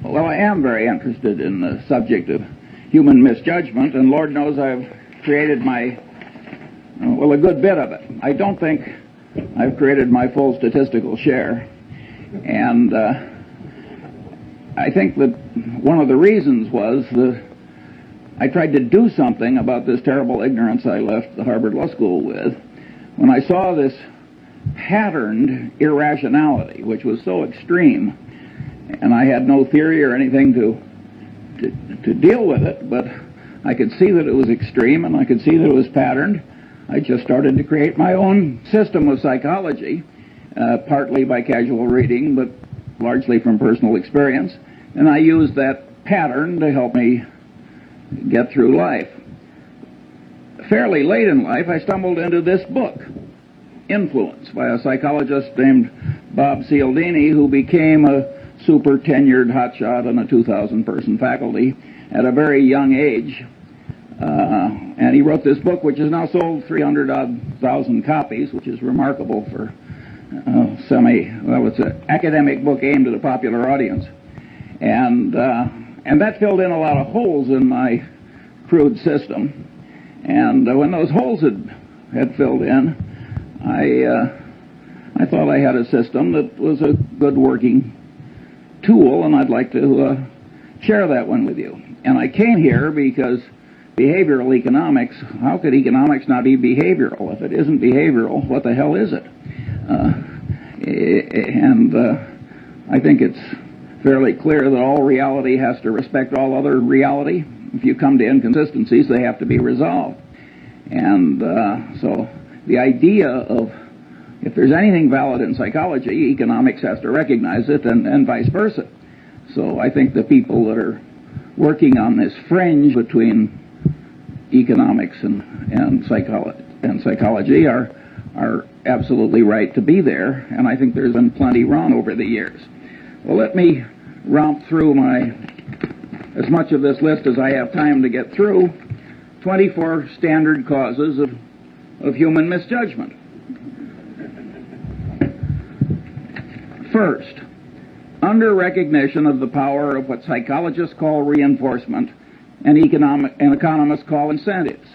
Well, I am very interested in the subject of human misjudgment, and Lord knows I've created a good bit of it. I don't think I've created my full statistical share, and I think that one of the reasons was that I tried to do something about this terrible ignorance I left the Harvard Law School with when I saw this patterned irrationality, which was so extreme, and I had no theory or anything to deal with it, but I could see that it was extreme and I could see that it was patterned. I just started to create my own system of psychology, partly by casual reading, but largely from personal experience, and I used that pattern to help me get through life. Fairly late in life, I stumbled into this book, Influence, by a psychologist named Bob Cialdini, who became a super tenured hotshot on a 2,000-person faculty at a very young age. And he wrote this book, which has now sold 300,000 copies, which is remarkable for it's an academic book aimed at a popular audience. And that filled in a lot of holes in my crude system. And when those holes had filled in, I thought I had a system that was a good working tool, and I'd like to share that one with you. And I came here because behavioral economics, how could economics not be behavioral? If it isn't behavioral, what the hell is it? I think it's fairly clear that all reality has to respect all other reality. If you come to inconsistencies, they have to be resolved. And so the idea of, if there's anything valid in psychology, economics has to recognize it, and vice versa. So I think the people that are working on this fringe between economics and psychology are absolutely right to be there, and I think there's been plenty wrong over the years. Well, let me romp through as much of this list as I have time to get through. 24 standard causes of human misjudgment. First, under recognition of the power of what psychologists call reinforcement and economists call incentives.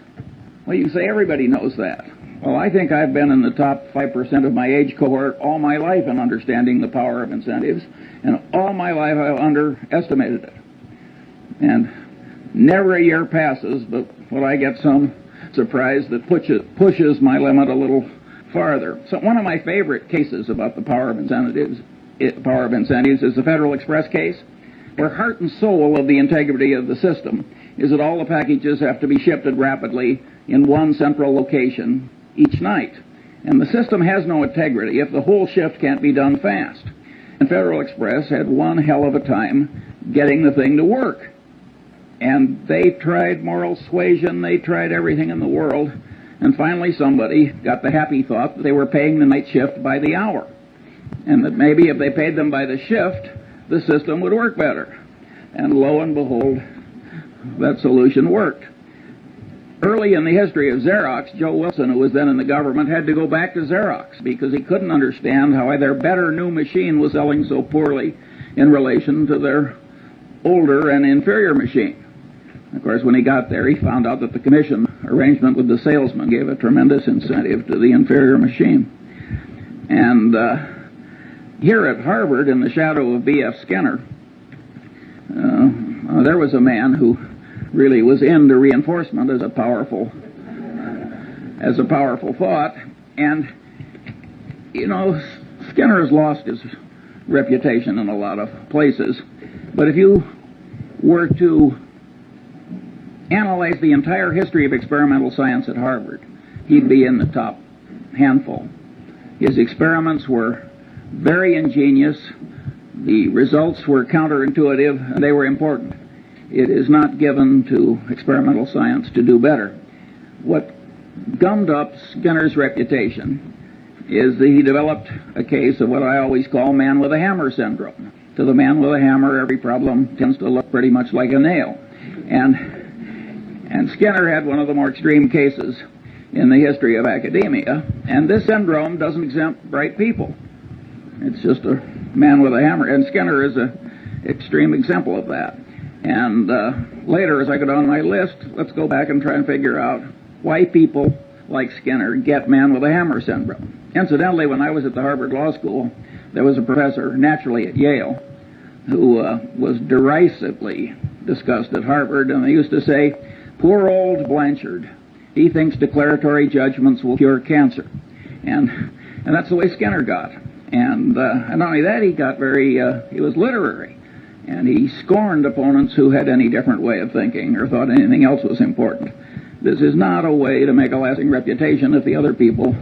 Well, you say everybody knows that. Well, I think I've been in the top 5% of my age cohort all my life in understanding the power of incentives, and all my life I've underestimated it. And never a year passes but when I get some surprise that pushes my limit a little farther. So one of my favorite cases about the power of incentives is the Federal Express case, where heart and soul of the integrity of the system is that all the packages have to be shifted rapidly in one central location each night. And the system has no integrity if the whole shift can't be done fast. And Federal Express had one hell of a time getting the thing to work. And they tried moral suasion, they tried everything in the world, and finally somebody got the happy thought that they were paying the night shift by the hour, and that maybe if they paid them by the shift, the system would work better. And lo and behold, that solution worked. Early in the history of Xerox, Joe Wilson, who was then in the government, had to go back to Xerox because he couldn't understand how their better new machine was selling so poorly in relation to their older and inferior machine. Of course, when he got there, he found out that the commission arrangement with the salesman gave a tremendous incentive to the inferior machine. And here at Harvard, in the shadow of B.F. Skinner, there was a man who really was into reinforcement as a powerful thought. And, you know, Skinner has lost his reputation in a lot of places. But if you were to analyze the entire history of experimental science at Harvard, he'd be in the top handful. His experiments were very ingenious. The results were counterintuitive, and they were important. It is not given to experimental science to do better. What gummed up Skinner's reputation is that he developed a case of what I always call man with a hammer syndrome. To the man with a hammer, every problem tends to look pretty much like a nail. And Skinner had one of the more extreme cases in the history of academia, and this syndrome doesn't exempt bright people. It's just a man with a hammer. And Skinner is extreme example of that. And later, as I go down my list, let's go back and try and figure out why people like Skinner get man with a hammer syndrome. Incidentally, when I was at the Harvard Law School, there was a professor, naturally at Yale, who was derisively discussed at Harvard, and they used to say, "Poor old Blanchard, he thinks declaratory judgments will cure cancer." And that's the way Skinner got. And not only that, he got he was literary. And he scorned opponents who had any different way of thinking or thought anything else was important. This is not a way to make a lasting reputation if the other people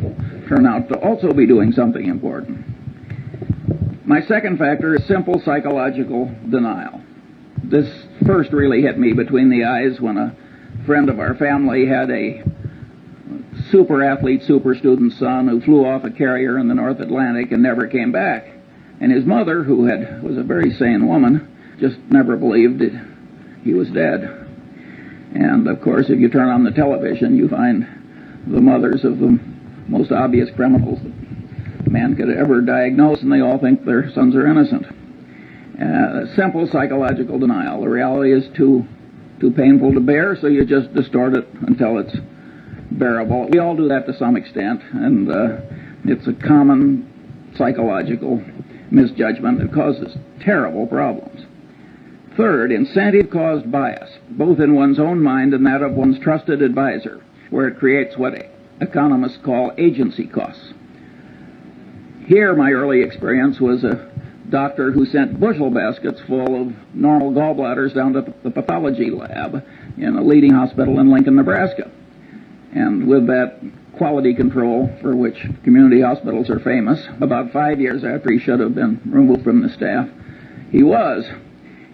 turn out to also be doing something important. My second factor is simple psychological denial. This first really hit me between the eyes when a friend of our family had a super athlete, super student son who flew off a carrier in the North Atlantic and never came back. And his mother, who was a very sane woman, just never believed he was dead. And, of course, if you turn on the television, you find the mothers of the most obvious criminals that man could ever diagnose, and they all think their sons are innocent. Simple psychological denial. The reality is too painful to bear, so you just distort it until it's bearable. We all do that to some extent, and it's a common psychological misjudgment that causes terrible problems. Third, incentive-caused bias, both in one's own mind and that of one's trusted advisor, where it creates what economists call agency costs. Here, my early experience was a doctor who sent bushel baskets full of normal gallbladders down to the pathology lab in a leading hospital in Lincoln, Nebraska. And with that quality control for which community hospitals are famous, about 5 years after he should have been removed from the staff, he was.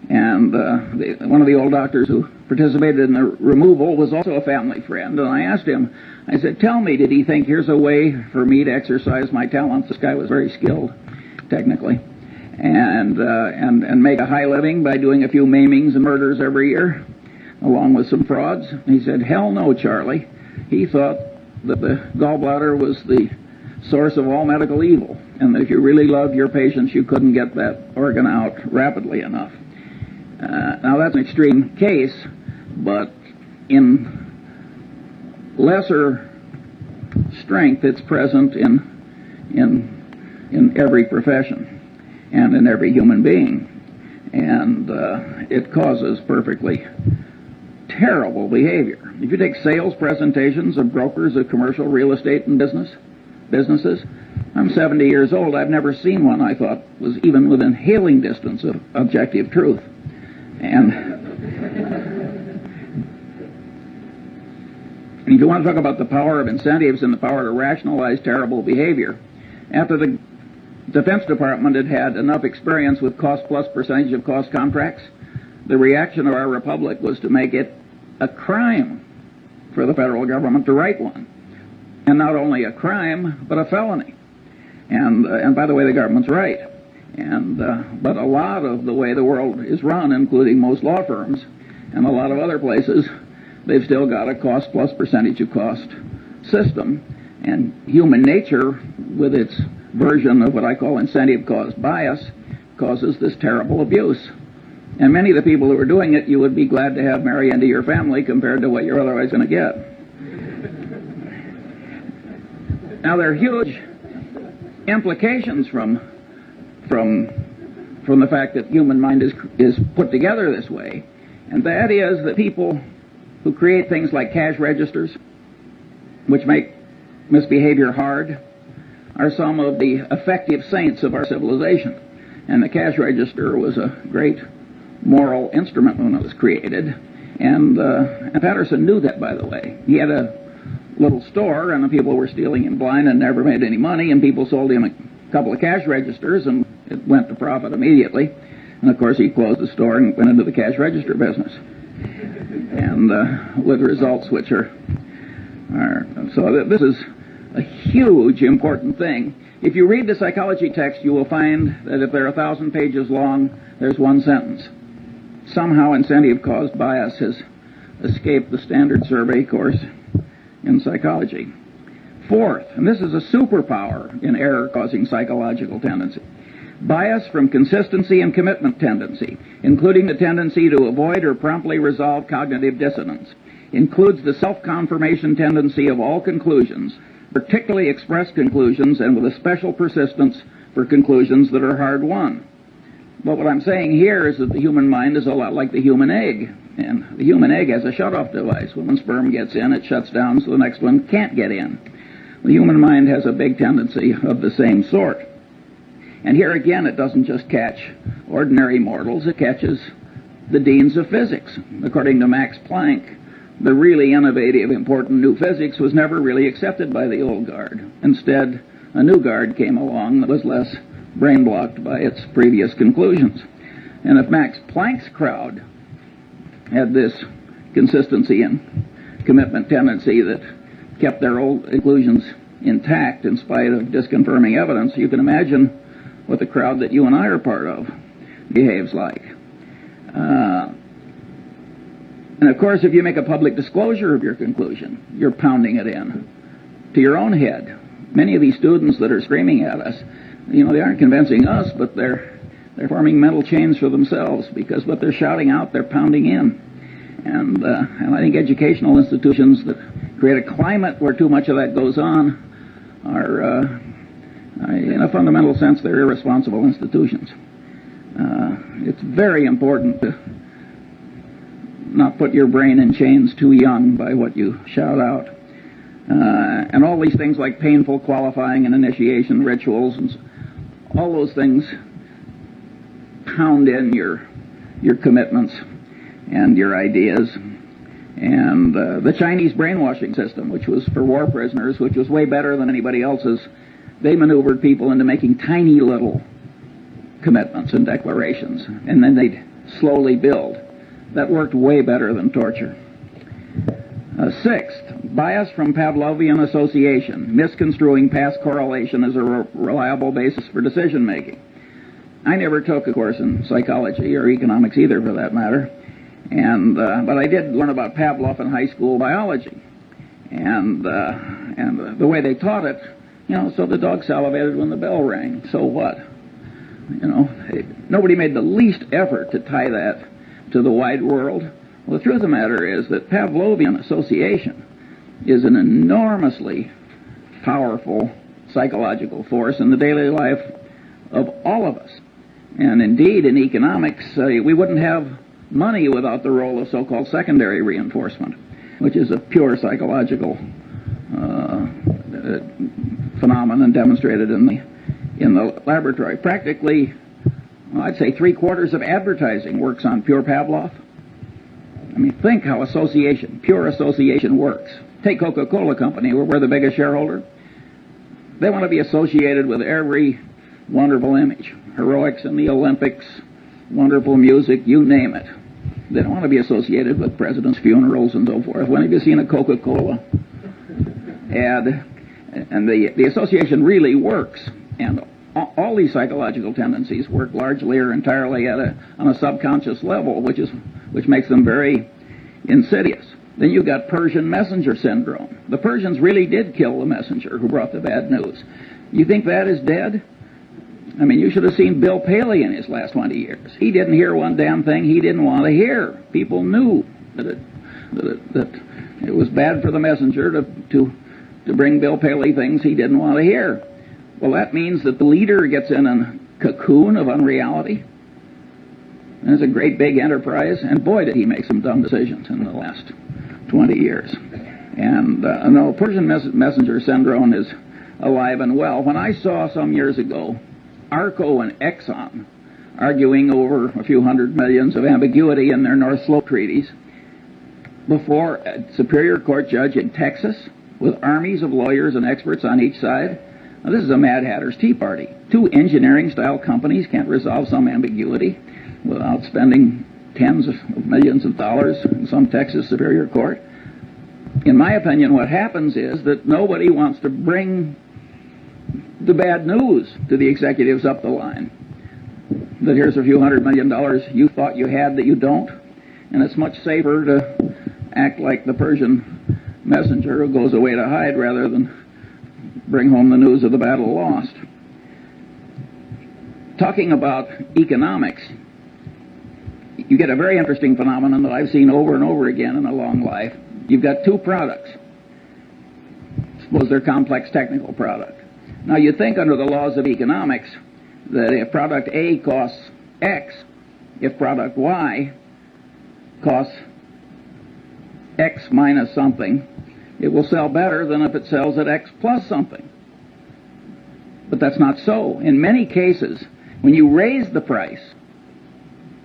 And one of the old doctors who participated in the removal was also a family friend. And I asked him, I said, "Tell me, did he think here's a way for me to exercise my talents?" This guy was very skilled, technically, and make a high living by doing a few maimings and murders every year, along with some frauds. He said, "Hell no, Charlie." He thought that the gallbladder was the source of all medical evil, and that if you really loved your patients, you couldn't get that organ out rapidly enough. Now, that's an extreme case, but in lesser strength, it's present in every profession and in every human being. And it causes perfectly terrible behavior. If you take sales presentations of brokers of commercial real estate and businesses, I'm 70 years old. I've never seen one I thought was even within hailing distance of objective truth. And if you want to talk about the power of incentives and the power to rationalize terrible behavior, after the Defense Department had enough experience with cost-plus percentage of cost contracts, the reaction of our republic was to make it a crime for the federal government to write one. And not only a crime, but a felony. And by the way, the government's right. But a lot of the way the world is run, including most law firms and a lot of other places, they've still got a cost-plus percentage of cost system. And human nature, with its version of what I call incentive-caused bias, causes this terrible abuse. And many of the people who are doing it, you would be glad to have marry into your family compared to what you're otherwise going to get. Now, there are huge implications from the fact that human mind is put together this way, and that is that people who create things like cash registers, which make misbehavior hard, are some of the effective saints of our civilization. And the cash register was a great moral instrument when it was created, and Patterson knew that, by the way. He had a little store, and the people were stealing him blind and never made any money, and people sold him a couple of cash registers, and it went to profit immediately. And of course, he closed the store and went into the cash register business, and with results which are so this is a huge important thing. If you read the psychology text, you will find that if they're 1,000 pages long, there's one sentence. Somehow incentive-caused bias has escaped the standard survey course in psychology. Fourth, and this is a superpower in error-causing psychological tendency, Bias from consistency and commitment tendency, including the tendency to avoid or promptly resolve cognitive dissonance. Includes the self-confirmation tendency of all conclusions, particularly expressed conclusions, and with a special persistence for conclusions that are hard-won. But what I'm saying here is that the human mind is a lot like the human egg. And the human egg has a shut-off device. When one sperm gets in, it shuts down so the next one can't get in. The human mind has a big tendency of the same sort. And here again, it doesn't just catch ordinary mortals, it catches the deans of physics. According to Max Planck, the really innovative, important new physics was never really accepted by the old guard. Instead, a new guard came along that was less brain-blocked by its previous conclusions. And if Max Planck's crowd had this consistency and commitment tendency that kept their old conclusions intact in spite of disconfirming evidence, you can imagine what the crowd that you and I are part of behaves like. And of course, if you make a public disclosure of your conclusion, you're pounding it in to your own head. Many of these students that are screaming at us, they aren't convincing us, but they're forming mental chains for themselves, because what they're shouting out, they're pounding in. And I think educational institutions that create a climate where too much of that goes on are, in a fundamental sense, they're irresponsible institutions. It's very important to not put your brain in chains too young by what you shout out. And all these things like painful qualifying and initiation rituals, and all those things pound in your commitments and your ideas. And the Chinese brainwashing system, which was for war prisoners, which was way better than anybody else's, they maneuvered people into making tiny little commitments and declarations, and then they'd slowly build. That worked way better than torture. Sixth, bias from Pavlovian association, misconstruing past correlation as a reliable basis for decision making. I never took a course in psychology or economics either, for that matter, but I did learn about Pavlov in high school biology, and the way they taught it, so the dog salivated when the bell rang. So what? Nobody made the least effort to tie that to the wide world. Well, the truth of the matter is that Pavlovian association is an enormously powerful psychological force in the daily life of all of us. And indeed, in economics, we wouldn't have money without the role of so-called secondary reinforcement, which is a pure psychological phenomenon demonstrated in the laboratory. Practically, I'd say 3/4 of advertising works on pure Pavlov. I mean, think how pure association works. Take Coca-Cola Company, where we're the biggest shareholder. They want to be associated with every wonderful image. Heroics in the Olympics, wonderful music, you name it. They don't want to be associated with presidents' funerals and so forth. When have you seen a Coca-Cola ad? And the association really works. And all these psychological tendencies work largely or entirely on a subconscious level, which makes them very insidious. Then you've got Persian messenger syndrome. The Persians really did kill the messenger who brought the bad news. You think that is dead? I mean, you should have seen Bill Paley in his last 20 years. He didn't hear one damn thing he didn't want to hear. People knew that it was bad for the messenger to bring Bill Paley things he didn't want to hear. Well, that means that the leader gets in a cocoon of unreality. And it's a great big enterprise, and boy, did he make some dumb decisions in the last 20 years. And no, Persian messenger syndrome is alive and well. When I saw some years ago Arco and Exxon arguing over a few hundred millions of ambiguity in their North Slope treaties before a Superior Court judge in Texas with armies of lawyers and experts on each side, now, this is a Mad Hatter's Tea Party. Two engineering-style companies can't resolve some ambiguity without spending tens of millions of dollars in some Texas Superior Court. In my opinion, what happens is that nobody wants to bring the bad news to the executives up the line. That here's a few $100 million you thought you had that you don't. And it's much safer to act like the Persian messenger who goes away to hide rather than bring home the news of the battle lost. talking about economics, you get a very interesting phenomenon that I've seen over and over again in a long life. You've got two products. Suppose they're complex technical product. Now you think under the laws of economics that if product A costs X, if product Y costs X minus something, it will sell better than if it sells at X plus something. But that's not so. In many cases, when you raise the price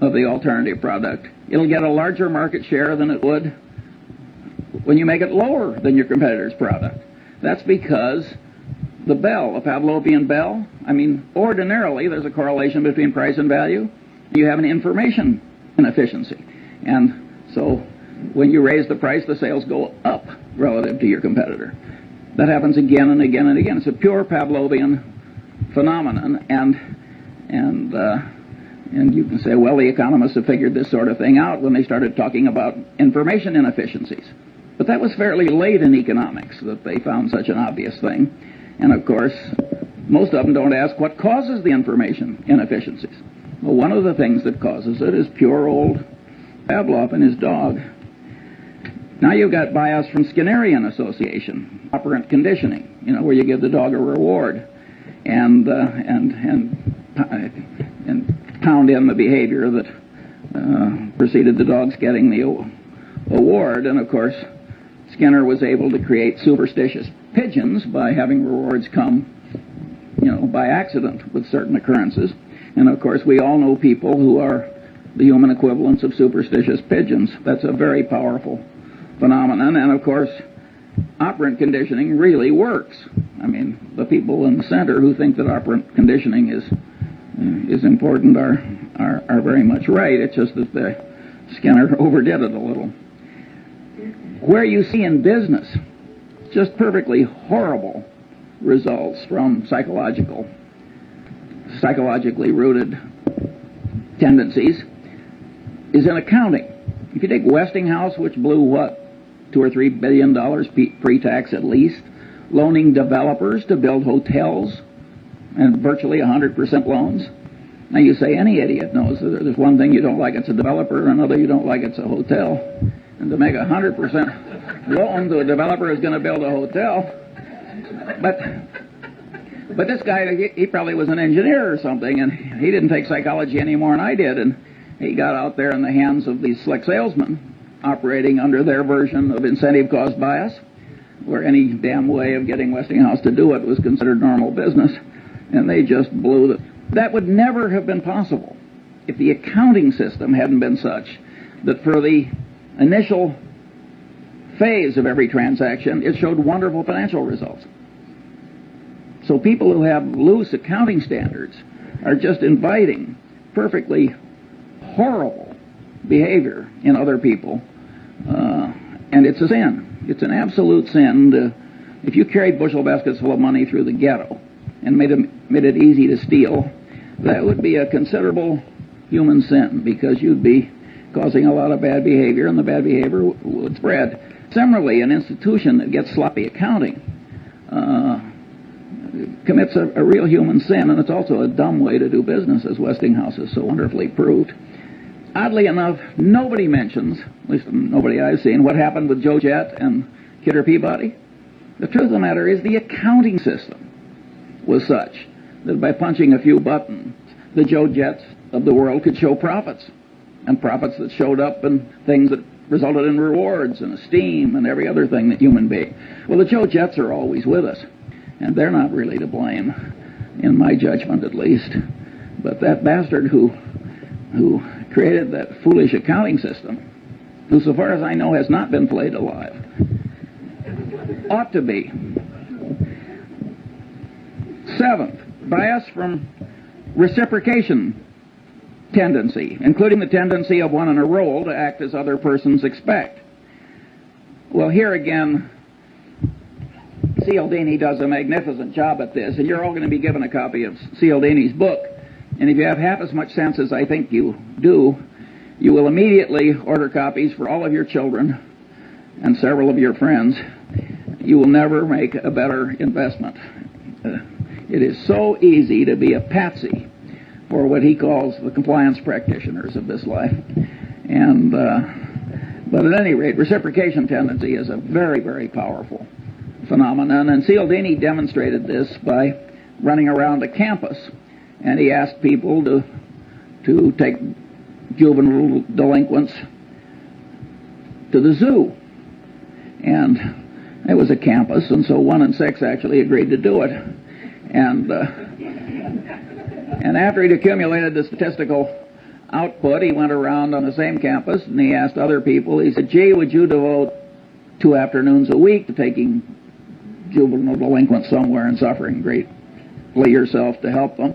of the alternative product, it'll get a larger market share than it would when you make it lower than your competitor's product. That's because the bell, the Pavlovian bell, ordinarily there's a correlation between price and value. You have an information inefficiency. And so when you raise the price, the sales go up relative to your competitor. That happens again and again and again. It's a pure Pavlovian phenomenon, and you can say, well, the economists have figured this sort of thing out when they started talking about information inefficiencies. But that was fairly late in economics that they found such an obvious thing. And of course, most of them don't ask what causes the information inefficiencies. Well, one of the things that causes it is pure old Pavlov and his dog. Now you've got bias from Skinnerian association, operant conditioning, where you give the dog a reward and pound in the behavior that preceded the dog's getting the award. And of course, Skinner was able to create superstitious pigeons by having rewards come, by accident with certain occurrences. And of course, we all know people who are the human equivalents of superstitious pigeons. That's a very powerful phenomenon. And of course, operant conditioning really works. The people in the center who think that operant conditioning is important are very much right. It's just that Skinner overdid it a little. Where you see in business just perfectly horrible results from psychologically rooted tendencies is in accounting. If you take Westinghouse, which blew $2 or $3 billion pre-tax at least, loaning developers to build hotels and virtually 100% loans. Now you say any idiot knows that there's one thing you don't like, it's a developer, and another you don't like, it's a hotel. And to make 100% loan to a developer who's going to build a hotel. But this guy, he probably was an engineer or something, and he didn't take psychology any more than I did, and he got out there in the hands of these slick salesmen operating under their version of incentive cost bias, where any damn way of getting Westinghouse to do it was considered normal business, and they just blew it. That would never have been possible if the accounting system hadn't been such that for the initial phase of every transaction, it showed wonderful financial results. So people who have loose accounting standards are just inviting perfectly horrible behavior in other people, and it's a sin. It's an absolute sin. If you carried bushel baskets full of money through the ghetto and made it easy to steal, that would be a considerable human sin, because you'd be causing a lot of bad behavior, and the bad behavior would spread. Similarly, an institution that gets sloppy accounting commits a real human sin, and it's also a dumb way to do business, as Westinghouse has so wonderfully proved. Oddly enough, nobody mentions, at least nobody I've seen, what happened with Joe Jett and Kidder Peabody. The truth of the matter is the accounting system was such that by punching a few buttons, the Joe Jetts of the world could show profits, and profits that showed up in things that resulted in rewards and esteem and every other thing that human being. Well, the Joe Jetts are always with us, and they're not really to blame, in my judgment at least. But that bastard who created that foolish accounting system, who, so far as I know, has not been flayed alive, ought to be. Seventh, bias from reciprocation tendency, including the tendency of one in a role to act as other persons expect. Well, here again, Cialdini does a magnificent job at this, and you're all going to be given a copy of Cialdini's book. And if you have half as much sense as I think you do, you will immediately order copies for all of your children and several of your friends. You will never make a better investment. It is so easy to be a patsy for what he calls the compliance practitioners of this life. And but at any rate, reciprocation tendency is a very, very powerful phenomenon, and Cialdini demonstrated this by running around a campus, and he asked people to take juvenile delinquents to the zoo. And it was a campus, and so 1 in 6 actually agreed to do it. And after he'd accumulated the statistical output, he went around on the same campus, and he asked other people, he said, gee, would you devote 2 afternoons a week to taking juvenile delinquents somewhere and suffering greatly yourself to help them?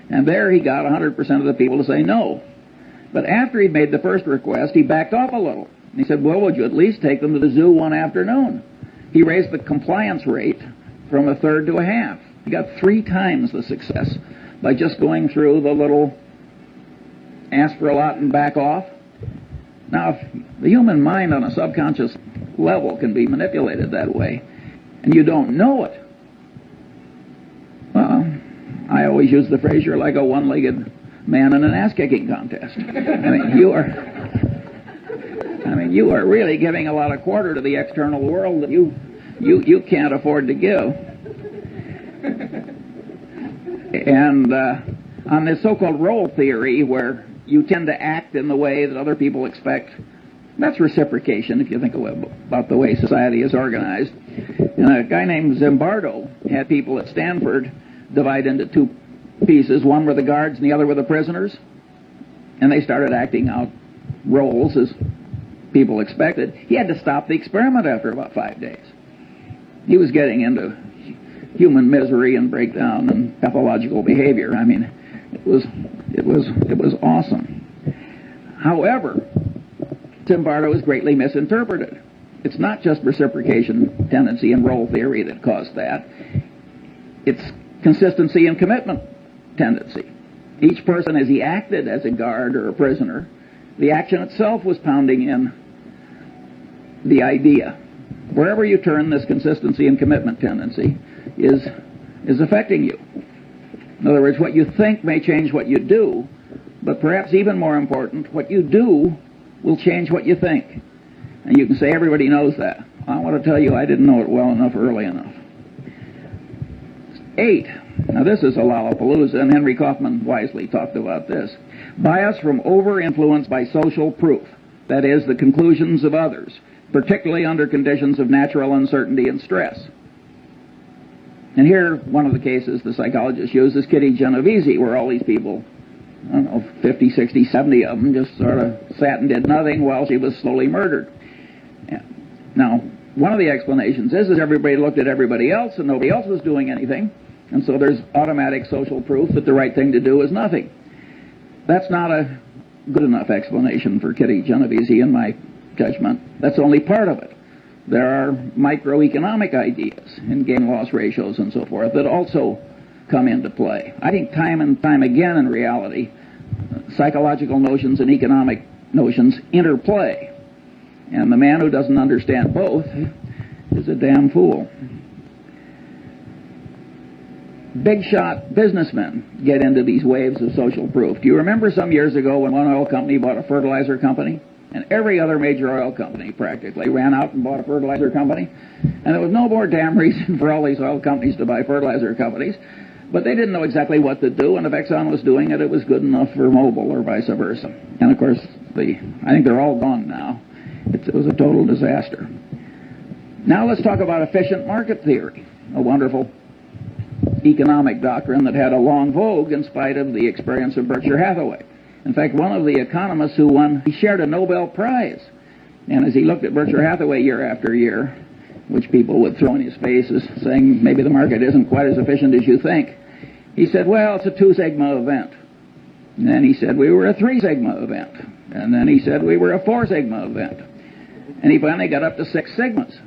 And there he got 100% of the people to say no. But after he'd made the first request, he backed off a little. And he said, well, would you at least take them to the zoo 1 afternoon? He raised the compliance rate from 1/3 to 1/2. He got 3 times the success by just going through the little ask for a lot and back off. Now, if the human mind on a subconscious level can be manipulated that way, and you don't know it, well, I always use the phrase, you're like a one-legged man in an ass-kicking contest. You are really giving a lot of quarter to the external world that you can't afford to give. And on this so-called role theory, where you tend to act in the way that other people expect, that's reciprocation, if you think about the way society is organized. And a guy named Zimbardo had people at Stanford divide into 2 pieces. One were the guards and the other were the prisoners. And they started acting out roles as people expected. He had to stop the experiment after about 5 days. He was getting into human misery and breakdown and pathological behavior. I mean, it was awesome. However, Zimbardo is greatly misinterpreted. It's not just reciprocation tendency and role theory that caused that. It's consistency and commitment tendency. Each person, as he acted as a guard or a prisoner, the action itself was pounding in the idea. Wherever you turn, this consistency and commitment tendency is affecting you. In other words, what you think may change what you do, but perhaps even more important, what you do will change what you think. And you can say everybody knows that. I want to tell you I didn't know it well enough early enough. 8. Now this is a Lollapalooza, and Henry Kaufman wisely talked about this. Bias from over-influence by social proof, that is, the conclusions of others, particularly under conditions of natural uncertainty and stress. And here, one of the cases the psychologist used is Kitty Genovese, where all these people, I don't know, 50, 60, 70 of them just sort of sat and did nothing while she was slowly murdered. Now, one of the explanations is everybody looked at everybody else and nobody else was doing anything, and so there's automatic social proof that the right thing to do is nothing. That's not a good enough explanation for Kitty Genovese, in my judgment. That's only part of it. There are microeconomic ideas in gain-loss ratios and so forth that also come into play. I think time and time again in reality, psychological notions and economic notions interplay. And the man who doesn't understand both is a damn fool. Big shot businessmen get into these waves of social proof. Do you remember some years ago when one oil company bought a fertilizer company? And every other major oil company practically ran out and bought a fertilizer company. And there was no more damn reason for all these oil companies to buy fertilizer companies. But they didn't know exactly what to do, and if Exxon was doing it, it was good enough for Mobil or vice versa. And of course, I think they're all gone now. It was a total disaster. Now let's talk about efficient market theory, a wonderful economic doctrine that had a long vogue in spite of the experience of Berkshire Hathaway. In fact, one of the economists who won, he shared a Nobel Prize. And as he looked at Berkshire Hathaway year after year, which people would throw in his face as saying maybe the market isn't quite as efficient as you think, he said, well, it's a 2 sigma event. And then he said we were a 3 sigma event. And then he said we were a 4 sigma event. And he finally got up to 6 sigmas.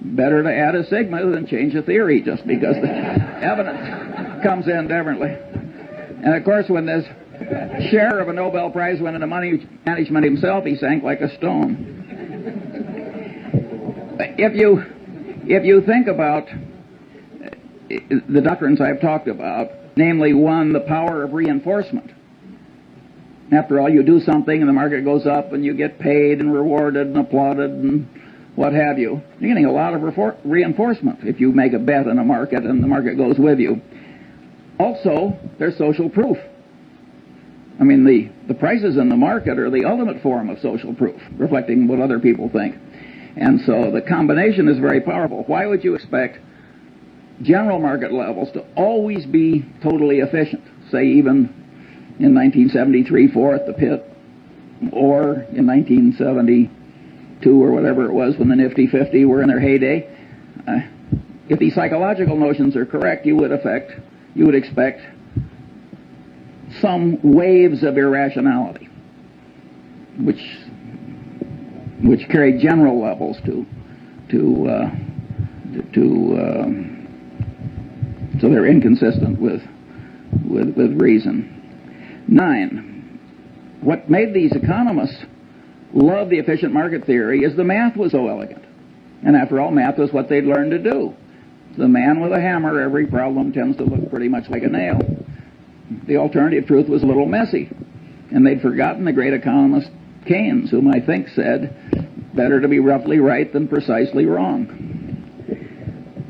Better to add a sigma than change a theory just because the evidence comes in differently. And of course, when this share of a Nobel Prize went into money management himself, he sank like a stone. If you think about the doctrines I've talked about, namely, 1, the power of reinforcement. After all, you do something and the market goes up and you get paid and rewarded and applauded and what have you. You're getting a lot of reinforcement if you make a bet in a market and the market goes with you. Also, there's social proof. I mean, the prices in the market are the ultimate form of social proof, reflecting what other people think. And so the combination is very powerful. Why would you expect general market levels to always be totally efficient, say even in 1973-4 at the pit, or in 1972 or whatever it was when the Nifty 50 were in their heyday? If these psychological notions are correct, you would expect some waves of irrationality, which carry general levels so they're inconsistent with reason. 9. What made these economists love the efficient market theory is the math was so elegant. And after all, math was what they'd learned to do. The man with a hammer, every problem tends to look pretty much like a nail. The alternative truth was a little messy. And they'd forgotten the great economist Keynes, whom I think said, better to be roughly right than precisely wrong.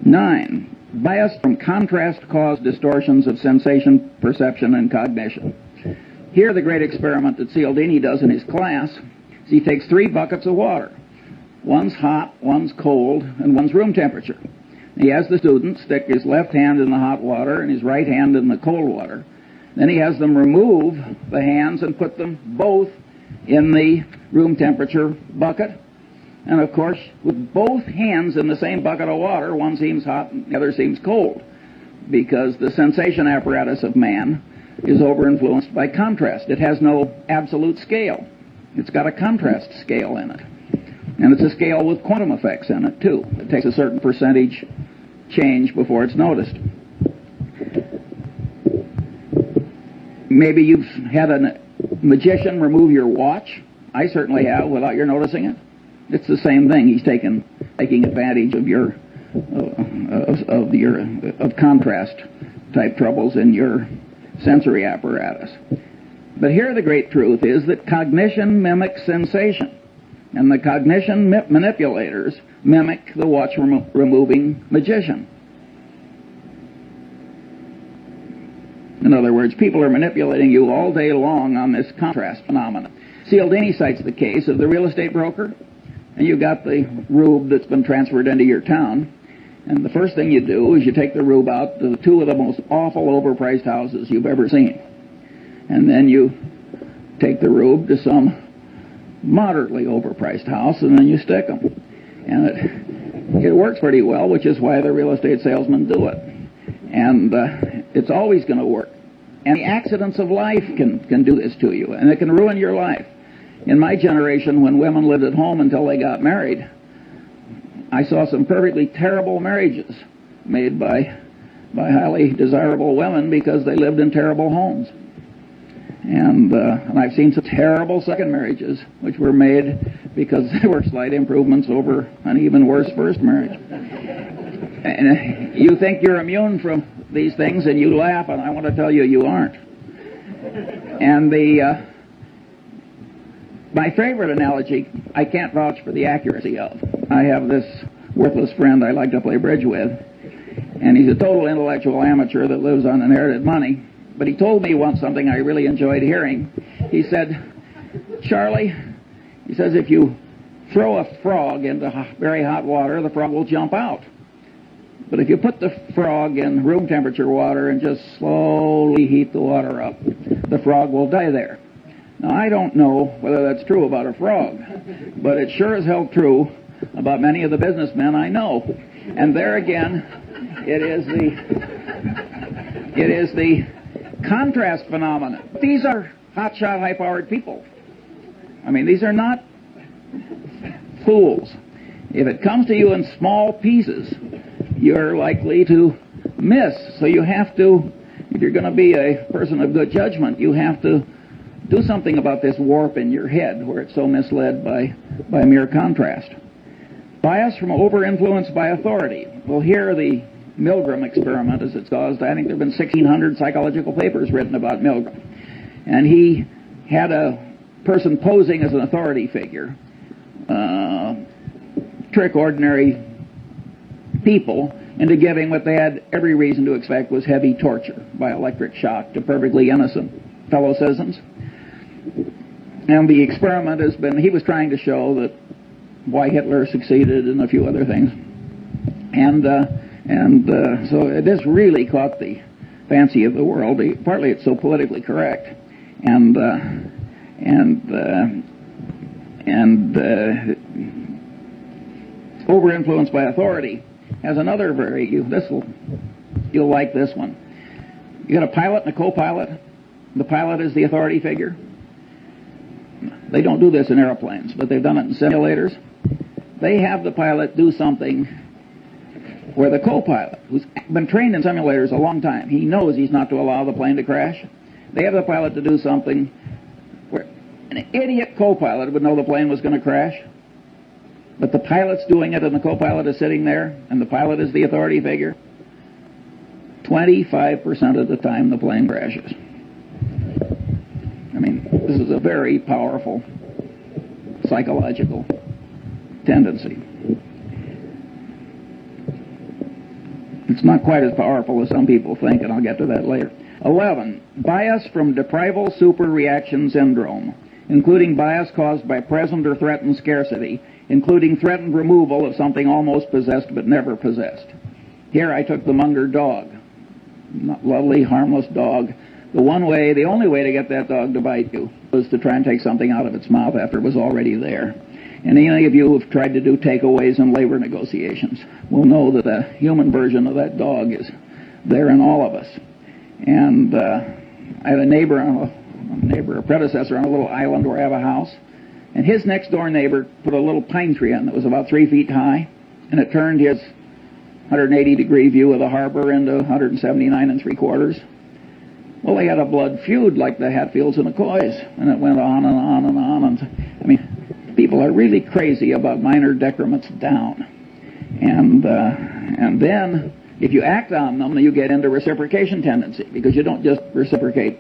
9. Bias from contrast caused distortions of sensation, perception, and cognition. Here, the great experiment that Cialdini does in his class is he takes 3 buckets of water. One's hot, one's cold, and one's room temperature. He has the student stick his left hand in the hot water and his right hand in the cold water. Then he has them remove the hands and put them both in the room temperature bucket. And of course, with both hands in the same bucket of water, one seems hot and the other seems cold, because the sensation apparatus of man is over-influenced by contrast. It has no absolute scale. It's got a contrast scale in it. And it's a scale with quantum effects in it, too. It takes a certain percentage change before it's noticed. Maybe you've had a magician remove your watch. I certainly have, without your noticing it. It's the same thing. He's taking advantage of of contrast type troubles in your sensory apparatus. But here the great truth is that cognition mimics sensation, and the cognition manipulators mimic the watch removing magician. In other words, people are manipulating you all day long on this contrast phenomenon. Cialdini cites the case of the real estate broker, and you got the rube that's been transferred into your town, and the first thing you do is you take the rube out to 2 of the most awful overpriced houses you've ever seen. And then you take the rube to some moderately overpriced house, and then you stick them. And it works pretty well, which is why the real estate salesmen do it. And it's always going to work. And the accidents of life can do this to you, and it can ruin your life. In my generation, when women lived at home until they got married, I saw some perfectly terrible marriages made by highly desirable women because they lived in terrible homes. And I've seen some terrible second marriages which were made because they were slight improvements over an even worse first marriage. And you think you're immune from these things and you laugh, and I want to tell you, you aren't. And my favorite analogy, I can't vouch for the accuracy of. I have this worthless friend I like to play bridge with, and he's a total intellectual amateur that lives on inherited money. But he told me once something I really enjoyed hearing. He said, Charlie, he says, if you throw a frog into very hot water, the frog will jump out. But if you put the frog in room temperature water and just slowly heat the water up, the frog will die there. Now, I don't know whether that's true about a frog, but it sure is hell true about many of the businessmen I know. And there again, it is the contrast phenomenon. These are hotshot, high-powered people. I mean, these are not fools. If it comes to you in small pieces, you're likely to miss. So you have to, if you're going to be a person of good judgment, you have to do something about this warp in your head where it's so misled by mere contrast. Bias from over-influence by authority. Well, here the Milgram experiment, as it's caused, I think there have been 1,600 psychological papers written about Milgram. And he had a person posing as an authority figure trick ordinary people into giving what they had every reason to expect was heavy torture by electric shock to perfectly innocent fellow citizens. And the experiment has been, he was trying to show that why Hitler succeeded and a few other things. So this really caught the fancy of the world. Partly it's so politically correct. Over-influenced by authority has another you'll like this one. You got a pilot and a co-pilot. The pilot is the authority figure. They don't do this in airplanes, but they've done it in simulators. They have the pilot do something where the co-pilot, who's been trained in simulators a long time, he knows he's not to allow the plane to crash. They have the pilot to do something where an idiot co-pilot would know the plane was going to crash, but the pilot's doing it and the co-pilot is sitting there and the pilot is the authority figure. 25% of the time the plane crashes. I mean, this is a very powerful psychological tendency. It's not quite as powerful as some people think, and I'll get to that later. 11, bias from deprival superreaction syndrome, including bias caused by present or threatened scarcity, including threatened removal of something almost possessed but never possessed. Here I took the Munger dog. Lovely, harmless dog. The only way to get that dog to bite you was to try and take something out of its mouth after it was already there. And any of you who have tried to do takeaways in labor negotiations will know that the human version of that dog is there in all of us. And I had a predecessor on a little island where I have a house, and his next door neighbor put a little pine tree in that was about 3 feet high, and it turned his 180-degree view of the harbor into 179 3/4. Well, they had a blood feud like the Hatfields and McCoys, and it went on and on and on. And I mean, people are really crazy about minor decrements down. And then, if you act on them, you get into reciprocation tendency, because you don't just reciprocate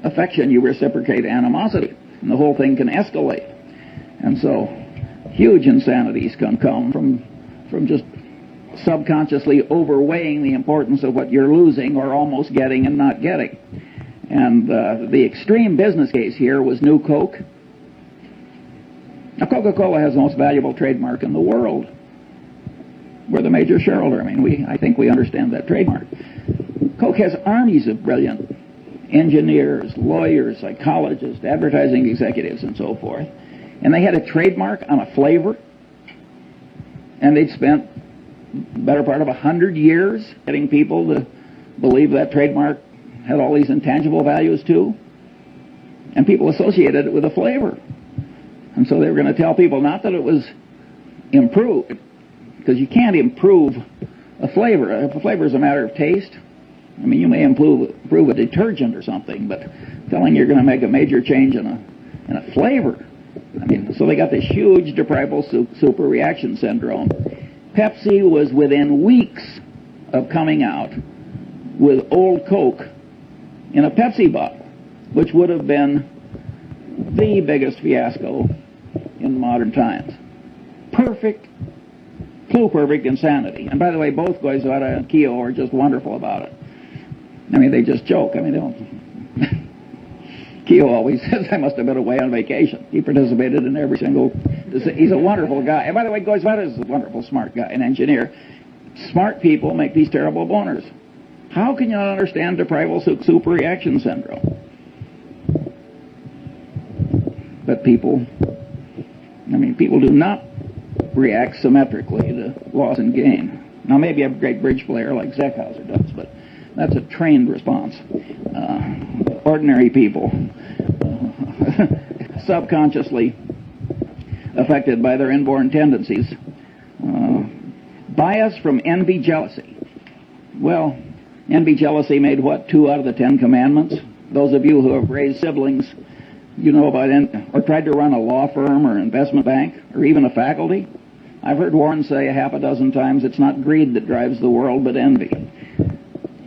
affection, you reciprocate animosity, and the whole thing can escalate. And so, huge insanities can come from just subconsciously overweighing the importance of what you're losing or almost getting and not getting. And the extreme business case here was New Coke. Now, Coca-Cola has the most valuable trademark in the world. We're the major shareholder. I mean, I think we understand that trademark. Coke has armies of brilliant engineers, lawyers, psychologists, advertising executives, and so forth. And they had a trademark on a flavor, and they'd spent the better part of 100 years getting people to believe that trademark had all these intangible values too. And people associated it with a flavor. And so they were going to tell people not that it was improved, because you can't improve a flavor. If a flavor is a matter of taste, I mean, you may improve a detergent or something, but telling you're going to make a major change in a flavor. I mean, so they got this huge deprival superreaction syndrome. Pepsi was within weeks of coming out with Old Coke in a Pepsi bottle, which would have been the biggest fiasco in modern times. Perfect insanity. And by the way, both Goizueta and Keogh are just wonderful about it. I mean, they just joke. I mean, they don't. Keogh always says, I must have been away on vacation. He participated in every single... He's a wonderful guy. And by the way, Goizueta is a wonderful, smart guy, an engineer. Smart people make these terrible boners. How can you not understand deprival superreaction syndrome? But people do not react symmetrically to loss and gain. Now, maybe a great bridge player like Zeckhauser does, but that's a trained response. Ordinary people, subconsciously affected by their inborn tendencies. Bias from envy, jealousy. Well, envy, jealousy made what, 2 out of the 10 commandments? Those of you who have raised siblings, you know about or tried to run a law firm or investment bank or even a faculty. I've heard Warren say a half a dozen times, it's not greed that drives the world, but envy.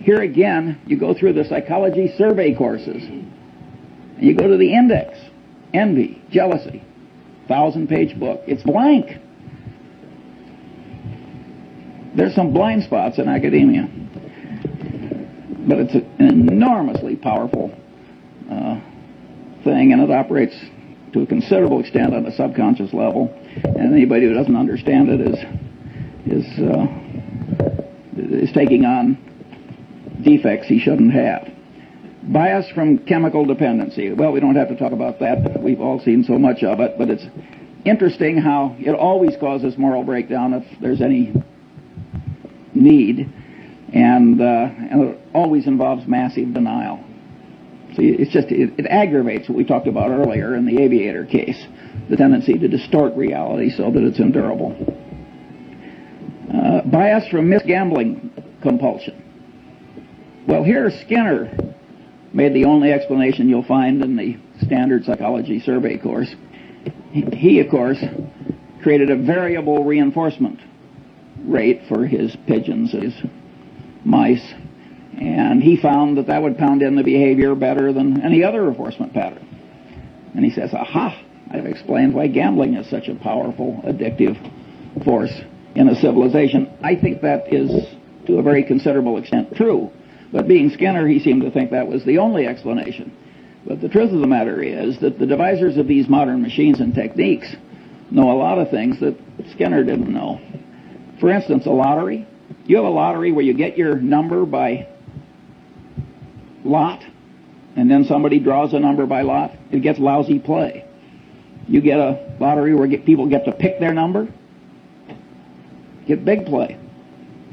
Here again, you go through the psychology survey courses, And you go to the index, envy, jealousy, 1,000-page book. It's blank. There's some blind spots in academia, but it's an enormously powerful thing, and it operates to a considerable extent on a subconscious level. And anybody who doesn't understand it is taking on defects he shouldn't have. Bias from chemical dependency. Well, we don't have to talk about that. We've all seen so much of it, but it's interesting how it always causes moral breakdown if there's any need, and it always involves massive denial. See, it aggravates what we talked about earlier in the aviator case, the tendency to distort reality so that it's endurable. Bias from misgambling compulsion. Well, here Skinner made the only explanation you'll find in the standard psychology survey course. He, of course, created a variable reinforcement rate for his pigeons, his mice, and he found that would pound in the behavior better than any other reinforcement pattern. And he says, aha, I've explained why gambling is such a powerful, addictive force in a civilization. I think that is, to a very considerable extent, true. But being Skinner, he seemed to think that was the only explanation. But the truth of the matter is that the devisers of these modern machines and techniques know a lot of things that Skinner didn't know. For instance, a lottery. You have a lottery where you get your number by lot, and then somebody draws a number by lot. It gets lousy play. You get a lottery where people get to pick their number, get big play.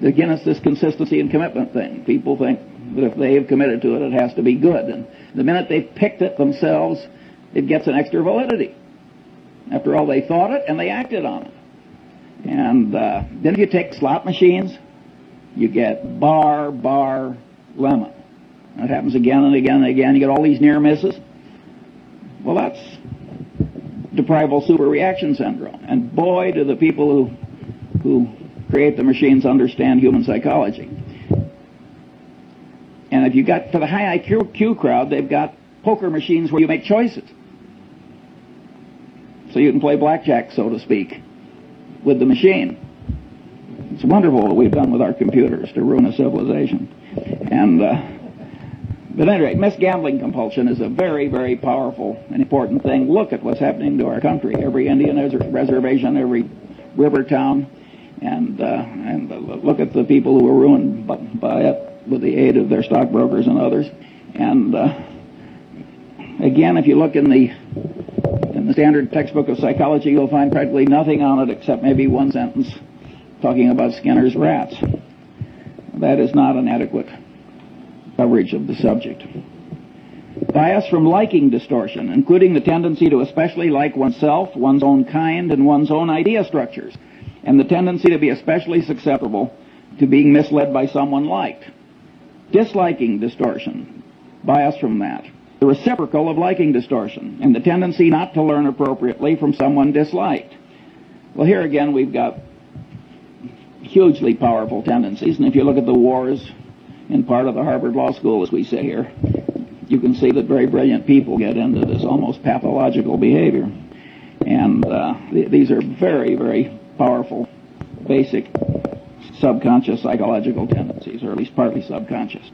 Again, it's this consistency and commitment thing. People think that if they've committed to it, it has to be good. And the minute they've picked it themselves, it gets an extra validity. After all, they thought it and they acted on it. And then if you take slot machines, you get bar, lemon. That happens again and again and again. You get all these near misses. Well, that's deprival superreaction syndrome. And boy, do the people who create the machines understand human psychology. And if you got, for the high IQ crowd, they've got poker machines where you make choices. So you can play blackjack, so to speak, with the machine. It's wonderful what we've done with our computers to ruin a civilization. And but at any rate, misgambling compulsion is a very, very powerful and important thing. Look at what's happening to our country. Every Indian reservation, every river town, and look at the people who were ruined by it with the aid of their stockbrokers and others. And again, if you look in the standard textbook of psychology, you'll find practically nothing on it except maybe one sentence talking about Skinner's rats. That is not an adequate coverage of the subject. Bias from liking distortion, including the tendency to especially like oneself, one's own kind, and one's own idea structures, and the tendency to be especially susceptible to being misled by someone liked. Disliking distortion, bias from that. The reciprocal of liking distortion, and the tendency not to learn appropriately from someone disliked. Well, here again we've got hugely powerful tendencies, and if you look at the wars in part of the Harvard Law School as we sit here, you can see that very brilliant people get into this almost pathological behavior. And these are very, very powerful, basic subconscious psychological tendencies, or at least partly subconscious.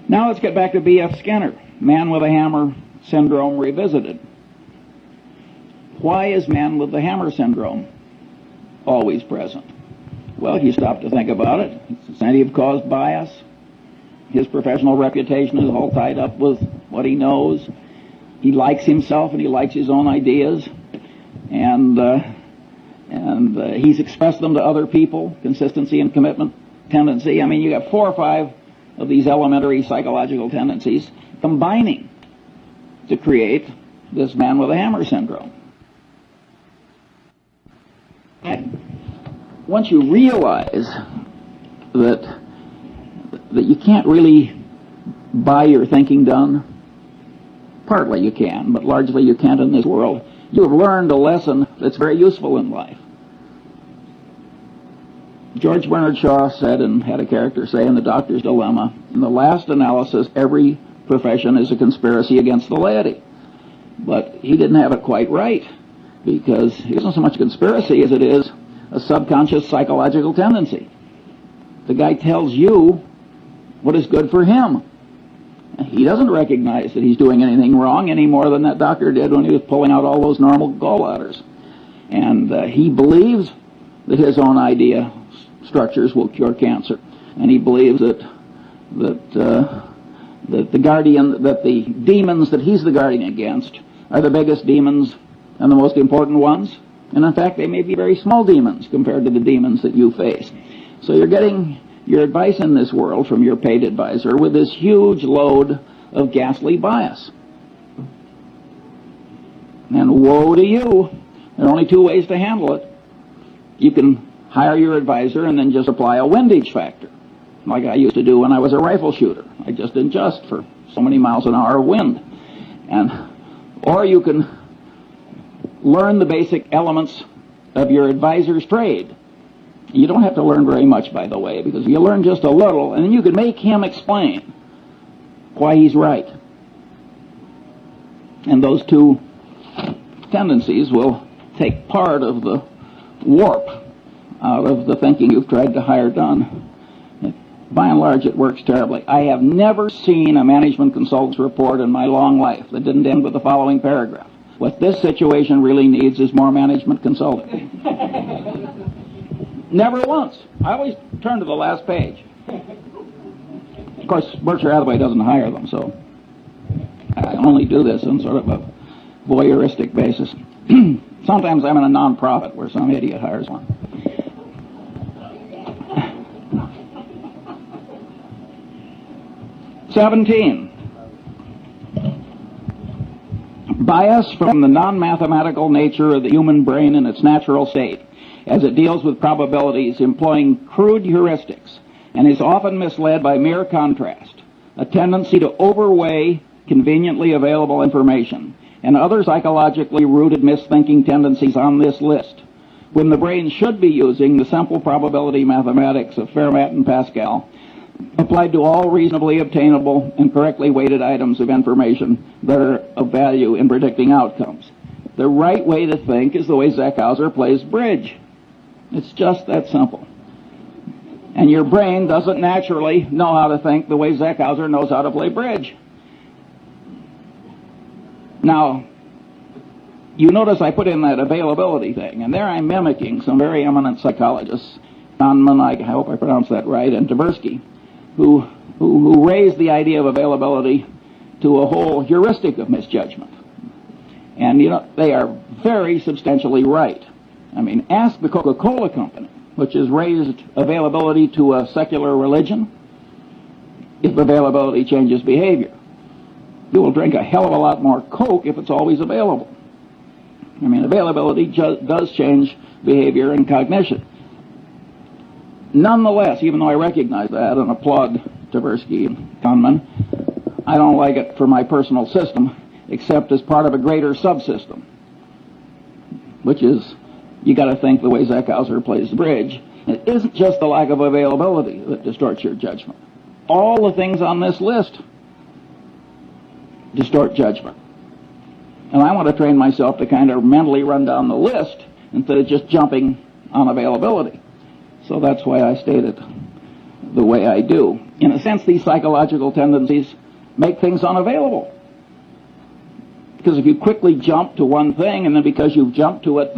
Now let's get back to B.F. Skinner, man with a hammer syndrome revisited. Why is man with the hammer syndrome always present? Well, if you stop to think about it, it's incentive-caused bias. His professional reputation is all tied up with what he knows. He likes himself and he likes his own ideas, and he's expressed them to other people. Consistency and commitment tendency. I mean, you got 4 or 5 of these elementary psychological tendencies combining to create this man with a hammer syndrome. And once you realize that you can't really buy your thinking done, partly you can, but largely you can't in this world, you have learned a lesson that's very useful in life. George Bernard Shaw said, and had a character say in The Doctor's Dilemma, in the last analysis, every profession is a conspiracy against the laity. But he didn't have it quite right, because it isn't so much a conspiracy as it is a subconscious psychological tendency. The guy tells you what is good for him. He doesn't recognize that he's doing anything wrong any more than that doctor did when he was pulling out all those normal gallbladders. And he believes that his own idea structures will cure cancer. And he believes that the demons that he's the guardian against are the biggest demons and the most important ones. And in fact, they may be very small demons compared to the demons that you face. So you're getting your advice in this world from your paid advisor with this huge load of ghastly bias. And woe to you. There are only two ways to handle it. You can hire your advisor and then just apply a windage factor, like I used to do when I was a rifle shooter. I just adjust for so many miles an hour of wind. Or you can learn the basic elements of your advisor's trade. You don't have to learn very much, by the way, because you learn just a little, and then you can make him explain why he's right. And those two tendencies will take part of the warp out of the thinking you've tried to hire done. By and large, it works terribly. I have never seen a management consultant's report in my long life that didn't end with the following paragraph: what this situation really needs is more management consulting. Never once. I always turn to the last page. Of course, Berkshire Hathaway doesn't hire them, so I only do this on sort of a voyeuristic basis. Sometimes I'm in a non-profit where some idiot hires one. (17) Bias from the non-mathematical nature of the human brain in its natural state, as it deals with probabilities employing crude heuristics, and is often misled by mere contrast, a tendency to overweigh conveniently available information, and other psychologically rooted misthinking tendencies on this list, when the brain should be using the simple probability mathematics of Fermat and Pascal, applied to all reasonably obtainable and correctly weighted items of information that are of value in predicting outcomes. The right way to think is the way Zeckhauser plays bridge. It's just that simple. And your brain doesn't naturally know how to think the way Zeckhauser knows how to play bridge. Now, you notice I put in that availability thing, and there I'm mimicking some very eminent psychologists, Kahneman, I hope I pronounced that right, and Tversky, who raised the idea of availability to a whole heuristic of misjudgment. And, you know, they are very substantially right. I mean, ask the Coca-Cola Company, which has raised availability to a secular religion, if availability changes behavior. You will drink a hell of a lot more Coke if it's always available. I mean, availability does change behavior and cognition. Nonetheless, even though I recognize that and applaud Tversky and Kahneman, I don't like it for my personal system, except as part of a greater subsystem, which is, you got to think the way Zeckhauser plays the bridge. It isn't just the lack of availability that distorts your judgment. All the things on this list distort judgment. And I want to train myself to kind of mentally run down the list instead of just jumping on availability. So that's why I state it the way I do. In a sense, these psychological tendencies make things unavailable. Because if you quickly jump to one thing, and then because you've jumped to it,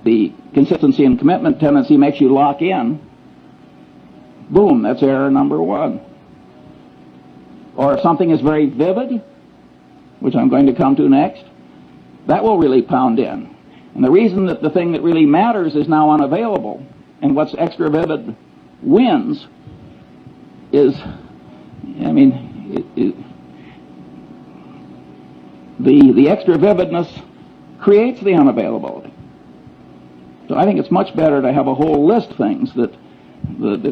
the consistency and commitment tendency makes you lock in, boom, that's error number one. Or if something is very vivid, which I'm going to come to next, that will really pound in. And the reason that the thing that really matters is now unavailable, and what's extra vivid wins, is, I mean, the extra vividness creates the unavailability. So I think it's much better to have a whole list of things that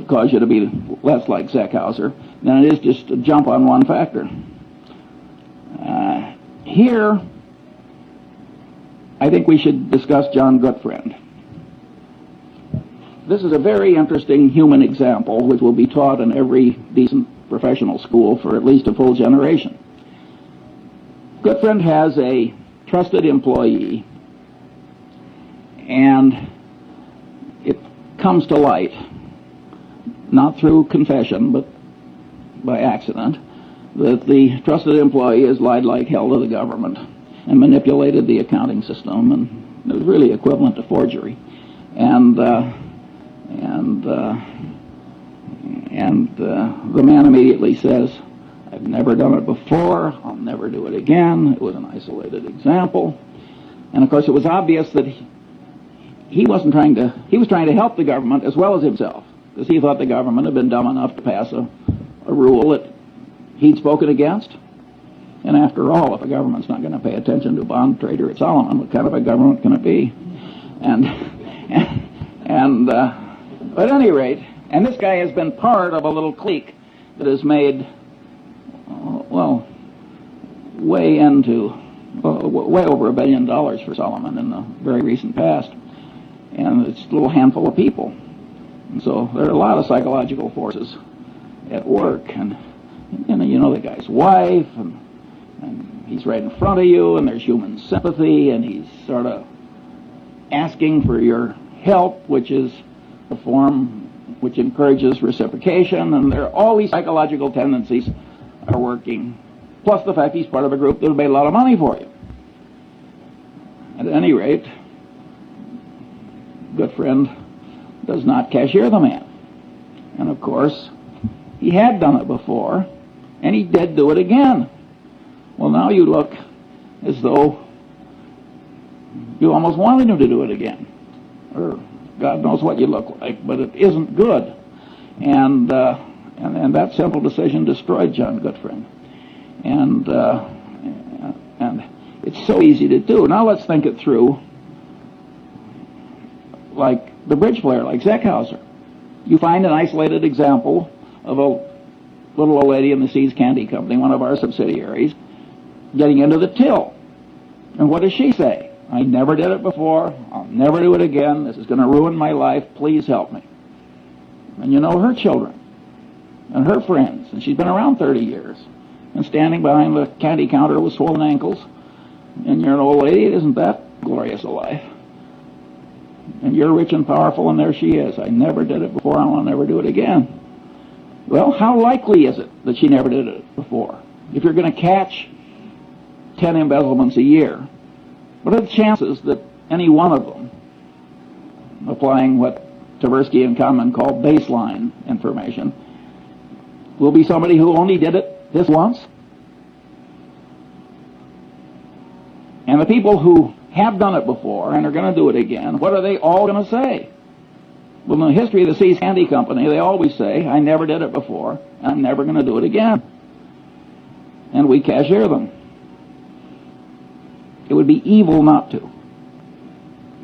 cause you to be less like Zeckhauser than it is just to jump on one factor. Here, I think we should discuss John Gutfriend. This is a very interesting human example which will be taught in every decent professional school for at least a full generation. Goodfriend has a trusted employee, and it comes to light, not through confession, but by accident, that the trusted employee has lied like hell to the government and manipulated the accounting system, and it was really equivalent to forgery. And the man immediately says, "I've never done it before. I'll never do it again. It was an isolated example." And of course, it was obvious that he was trying to help the government as well as himself, because he thought the government had been dumb enough to pass a rule that he'd spoken against. And after all, if a government's not going to pay attention to a bond trader at Solomon, what kind of a government can it be? But at any rate, and this guy has been part of a little clique that has made, way over $1 billion for Solomon in the very recent past. And it's a little handful of people. And so there are a lot of psychological forces at work. And you know the guy's wife, and he's right in front of you, and there's human sympathy, and he's sort of asking for your help, which is a form which encourages reciprocation, and there are all these psychological tendencies are working, plus the fact he's part of a group that will pay a lot of money for you. At any rate, Goodfriend does not cashier the man. And of course, he had done it before, and he did do it again. Well, now you look as though you almost wanted him to do it again. Or God knows what you look like, but it isn't good. And that simple decision destroyed John Goodfriend. And it's so easy to do. Now let's think it through like the bridge player, like Zeckhauser. You find an isolated example of a little old lady in the Seas Candy Company, one of our subsidiaries, getting into the till. And what does she say? "I never did it before. I'll never do it again. This is going to ruin my life. Please help me." And you know her children and her friends, and she's been around 30 years, and standing behind the candy counter with swollen ankles, and you're an old lady. Isn't that glorious a life? And you're rich and powerful, and there she is. "I never did it before. I'll never do it again." Well, how likely is it that she never did it before? If you're going to catch 10 embezzlements a year, what are the chances that any one of them, applying what Tversky and Kahneman call baseline information, will be somebody who only did it this once? And the people who have done it before and are going to do it again, what are they all going to say? Well, in the history of the Seas Candy Company, they always say, "I never did it before, and I'm never going to do it again." And we cashier them. It would be evil not to,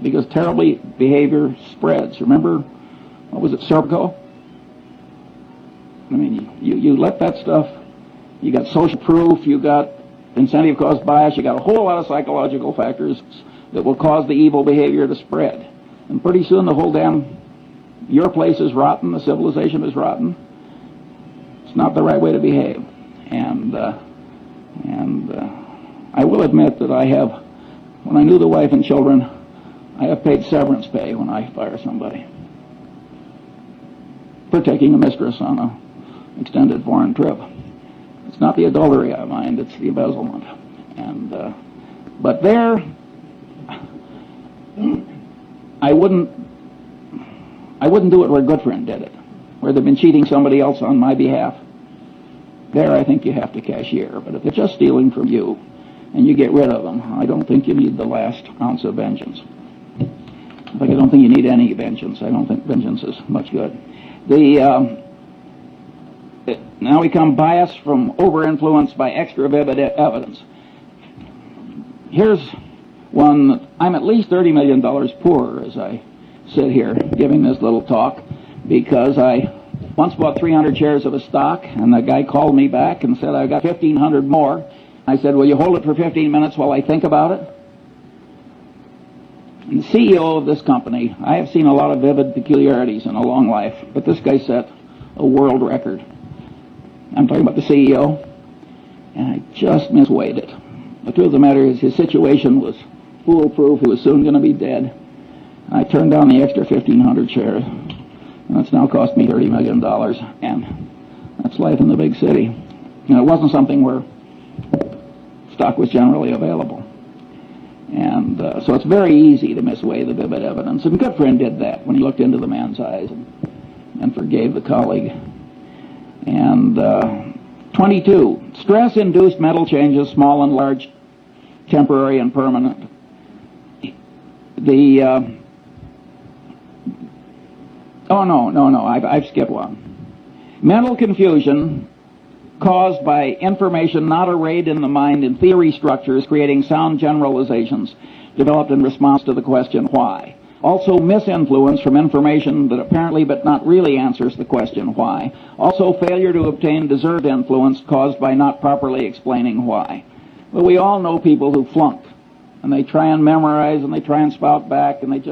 because terrible behavior spreads. Remember, what was it, Serpico? I mean, you let that stuff, you got social proof, you got incentive caused bias, you got a whole lot of psychological factors that will cause the evil behavior to spread. And pretty soon the whole your place is rotten, the civilization is rotten. It's not the right way to behave. And I will admit that when I knew the wife and children, I have paid severance pay when I fire somebody for taking a mistress on an extended foreign trip. It's not the adultery I mind, it's the embezzlement. But there, I wouldn't do it where Goodfriend did it, where they've been cheating somebody else on my behalf. There, I think you have to cashier. But if they're just stealing from you and you get rid of them, I don't think you need the last ounce of vengeance. In fact, I don't think you need any vengeance. I don't think vengeance is much good. Now we come biased from over-influenced by extra vivid evidence. Here's one that I'm at least $30 million poorer as I sit here giving this little talk, because I once bought 300 shares of a stock, and the guy called me back and said, "I've got 1,500 more." I said, "Will you hold it for 15 minutes while I think about it?" And the CEO of this company, I have seen a lot of vivid peculiarities in a long life, but this guy set a world record. I'm talking about the CEO, and I just misweighed it. The truth of the matter is his situation was foolproof. He was soon going to be dead. I turned down the extra 1,500 shares, and it's now cost me $30 million, and that's life in the big city. And it wasn't something where stock was generally available. And so it's very easy to misweigh the vivid evidence. And Goodfriend did that when he looked into the man's eyes and forgave the colleague. And 22, stress-induced mental changes, small and large, temporary and permanent. I've skipped one. Mental confusion caused by information not arrayed in the mind in theory structures, creating sound generalizations developed in response to the question why. Also misinfluence from information that apparently but not really answers the question why. Also failure to obtain deserved influence caused by not properly explaining why. Well, we all know people who flunk, and they try and memorize, and they try and spout back, and it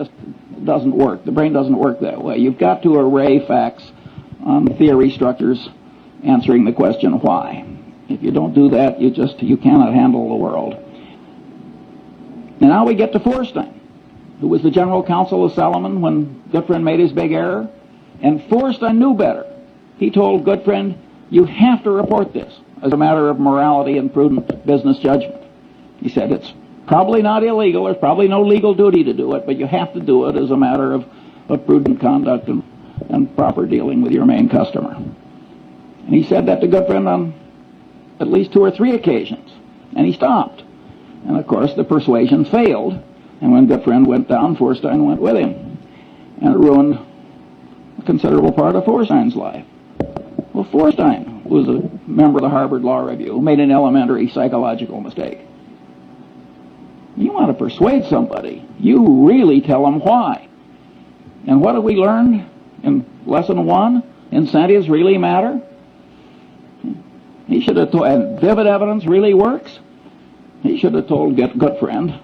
doesn't work. The brain doesn't work that way. You've got to array facts on theory structures answering the question why. If you don't do that, you cannot handle the world. And now we get to Feuerstein, who was the general counsel of Salomon when Goodfriend made his big error. And Feuerstein knew better. He told Goodfriend, you have to report this as a matter of morality and prudent business judgment. He said, it's probably not illegal, there's probably no legal duty to do it, but you have to do it as a matter of prudent conduct and proper dealing with your main customer. And he said that to Goodfriend on at least 2 or 3 occasions. And he stopped. And of course the persuasion failed. And when Goodfriend went down, Feuerstein went with him. And it ruined a considerable part of Feuerstein's life. Well, Feuerstein was a member of the Harvard Law Review, made an elementary psychological mistake. You want to persuade somebody, you really tell them why. And what have we learned in lesson 1? Incentives really matter. He should have told, and vivid evidence really works. He should have told Goodfriend,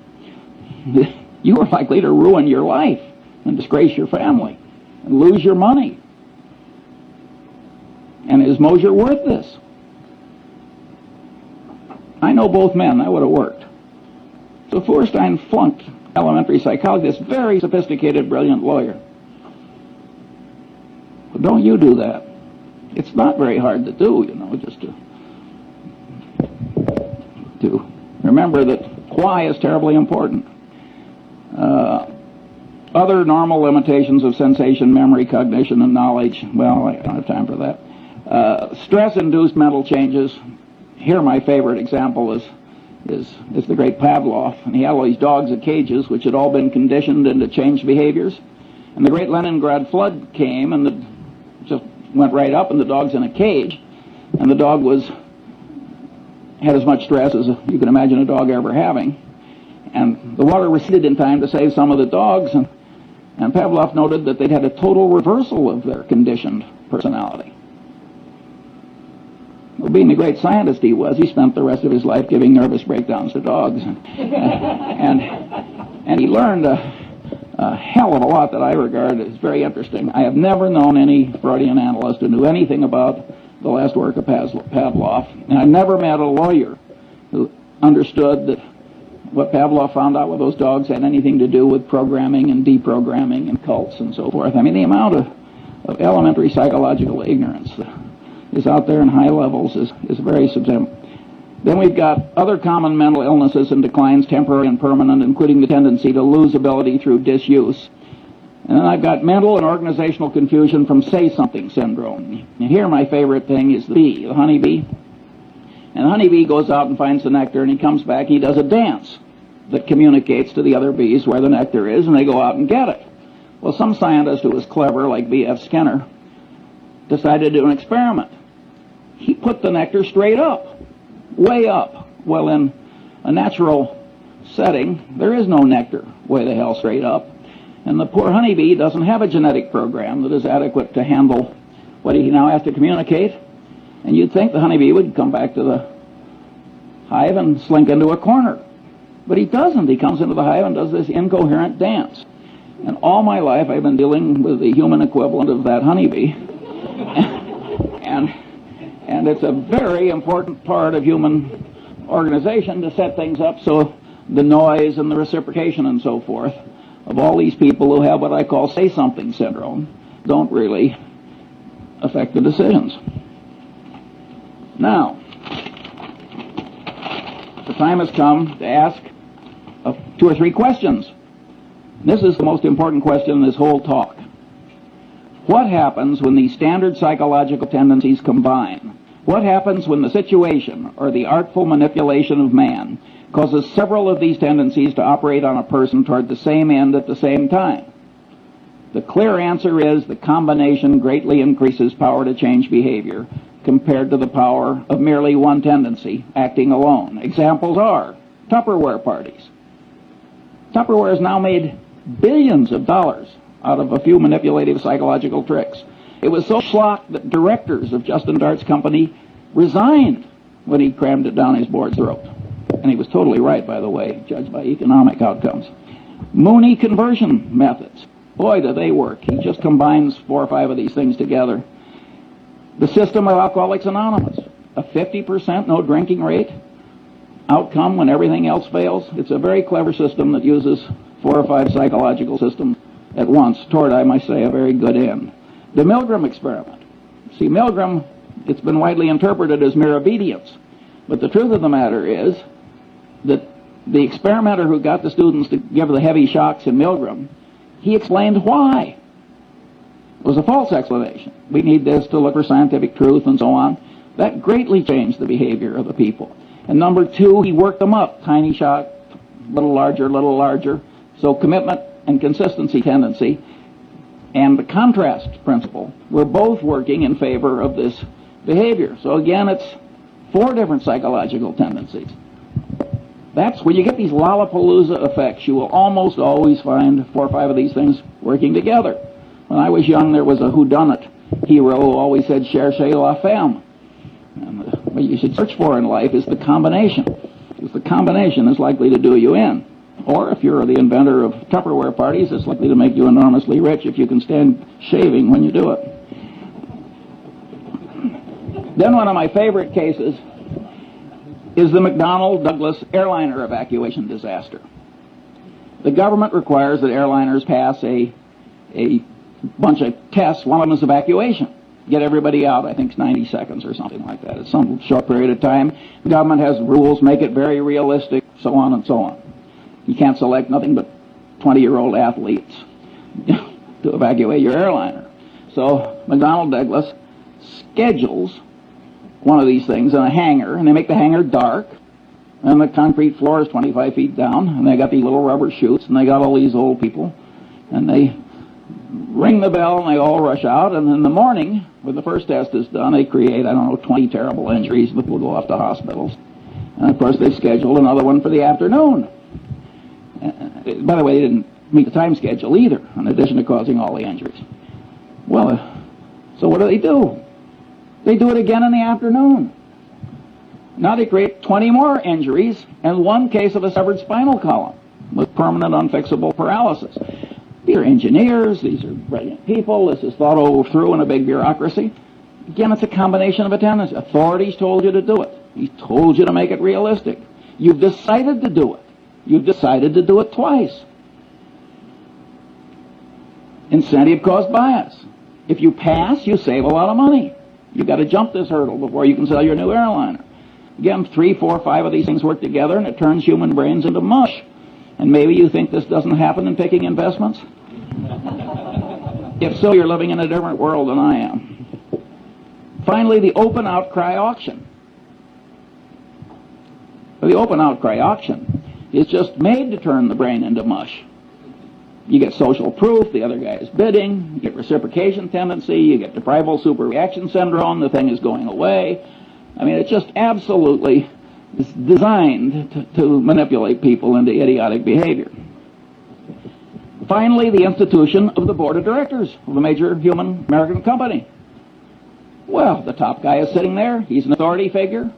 you are likely to ruin your life and disgrace your family and lose your money. And is Mosier worth this? I know both men. That would have worked. So Feuerstein flunked elementary psychology, this very sophisticated, brilliant lawyer. But don't you do that. It's not very hard to do, just to remember that why is terribly important. Other normal limitations of sensation, memory, cognition, and knowledge, well, I don't have time for that. Stress-induced mental changes. Here my favorite example is the great Pavlov, and he had all these dogs in cages which had all been conditioned into changed behaviors. And the great Leningrad flood came, and just went right up, and the dog's in a cage, and the dog had as much stress as you can imagine a dog ever having. And the water receded in time to save some of the dogs, and Pavlov noted that they'd had a total reversal of their conditioned personality. Well, being the great scientist he was, he spent the rest of his life giving nervous breakdowns to dogs. And he learned a hell of a lot that I regard as very interesting. I have never known any Freudian analyst who knew anything about the last work of Pavlov, and I've never met a lawyer who understood that what Pavlov found out with those dogs had anything to do with programming and deprogramming and cults and so forth. I mean, the amount of elementary psychological ignorance that is out there in high levels is very substantial. Then we've got other common mental illnesses and declines, temporary and permanent, including the tendency to lose ability through disuse. And then I've got mental and organizational confusion from say-something syndrome. And here my favorite thing is the bee, the honeybee. And the honeybee goes out and finds the nectar, and he comes back, he does a dance that communicates to the other bees where the nectar is, and they go out and get it. Well, some scientist who was clever, like B.F. Skinner, decided to do an experiment. He put the nectar straight up, way up. Well, in a natural setting, there is no nectar way the hell straight up. And the poor honeybee doesn't have a genetic program that is adequate to handle what he now has to communicate. And you'd think the honeybee would come back to the hive and slink into a corner. But he doesn't. He comes into the hive and does this incoherent dance. And all my life I've been dealing with the human equivalent of that honeybee. And And it's a very important part of human organization to set things up so the noise and the reciprocation and so forth of all these people who have what I call say-something syndrome don't really affect the decisions. Now, the time has come to ask 2 or 3 questions. This is the most important question in this whole talk. What happens when these standard psychological tendencies combine? What happens when the situation or the artful manipulation of man causes several of these tendencies to operate on a person toward the same end at the same time? The clear answer is the combination greatly increases power to change behavior compared to the power of merely one tendency acting alone. Examples are Tupperware parties. Tupperware has now made billions of dollars out of a few manipulative psychological tricks. It was so schlock that directors of Justin Dart's company resigned when he crammed it down his board's throat. And he was totally right, by the way, judged by economic outcomes. Mooney conversion methods. Boy, do they work. He just combines 4 or 5 of these things together. The system of Alcoholics Anonymous. A 50% no drinking rate. Outcome when everything else fails. It's a very clever system that uses 4 or 5 psychological systems at once toward, I might say, a very good end. The Milgram experiment. See, Milgram, it's been widely interpreted as mere obedience. But the truth of the matter is that the experimenter who got the students to give the heavy shocks in Milgram, he explained why. It was a false explanation. We need this to look for scientific truth and so on. That greatly changed the behavior of the people. And number 2, he worked them up. Tiny shock, little larger. So commitment and consistency tendency and the contrast principle were both working in favor of this behavior. So again, it's 4 different psychological tendencies. That's when you get these Lollapalooza effects, you will almost always find 4 or 5 of these things working together. When I was young, there was a whodunit hero who always said, cherchez la femme. And what you should search for in life is the combination, because the combination is likely to do you in. Or if you're the inventor of Tupperware parties, it's likely to make you enormously rich if you can stand shaving when you do it. Then one of my favorite cases is the McDonnell-Douglas airliner evacuation disaster. The government requires that airliners pass a bunch of tests. One of them is evacuation. Get everybody out. I think it's 90 seconds or something like that. It's some short period of time. The government has rules, make it very realistic, so on and so on. You can't select nothing but 20-year-old athletes to evacuate your airliner. So McDonnell-Douglas schedules one of these things in a hangar, and they make the hangar dark, and the concrete floor is 25 feet down, and they got these little rubber chutes, and they got all these old people, and they ring the bell, and they all rush out, and in the morning, when the first test is done, they create, 20 terrible injuries that will go off to hospitals. And, of course, they scheduled another one for the afternoon. By the way, they didn't meet the time schedule either, in addition to causing all the injuries. Well, so what do? They do it again in the afternoon. Now they create 20 more injuries and 1 case of a severed spinal column with permanent unfixable paralysis. These are engineers, these are brilliant people, this is thought through in a big bureaucracy. Again, it's a combination of a tendency. Authorities told you to do it. He told you to make it realistic. You've decided to do it. You've decided to do it twice. Incentive caused bias. If you pass, you save a lot of money. You've got to jump this hurdle before you can sell your new airliner. Again, 3, 4, 5 of these things work together, and it turns human brains into mush. And maybe you think this doesn't happen in picking investments? If so, you're living in a different world than I am. Finally, the open outcry auction. The open outcry auction is just made to turn the brain into mush. You get social proof, the other guy is bidding, you get reciprocation tendency, you get deprival superreaction syndrome, the thing is going away. I mean, it's just absolutely designed to manipulate people into idiotic behavior. Finally, the institution of the board of directors of a major human American company. Well, the top guy is sitting there, he's an authority figure.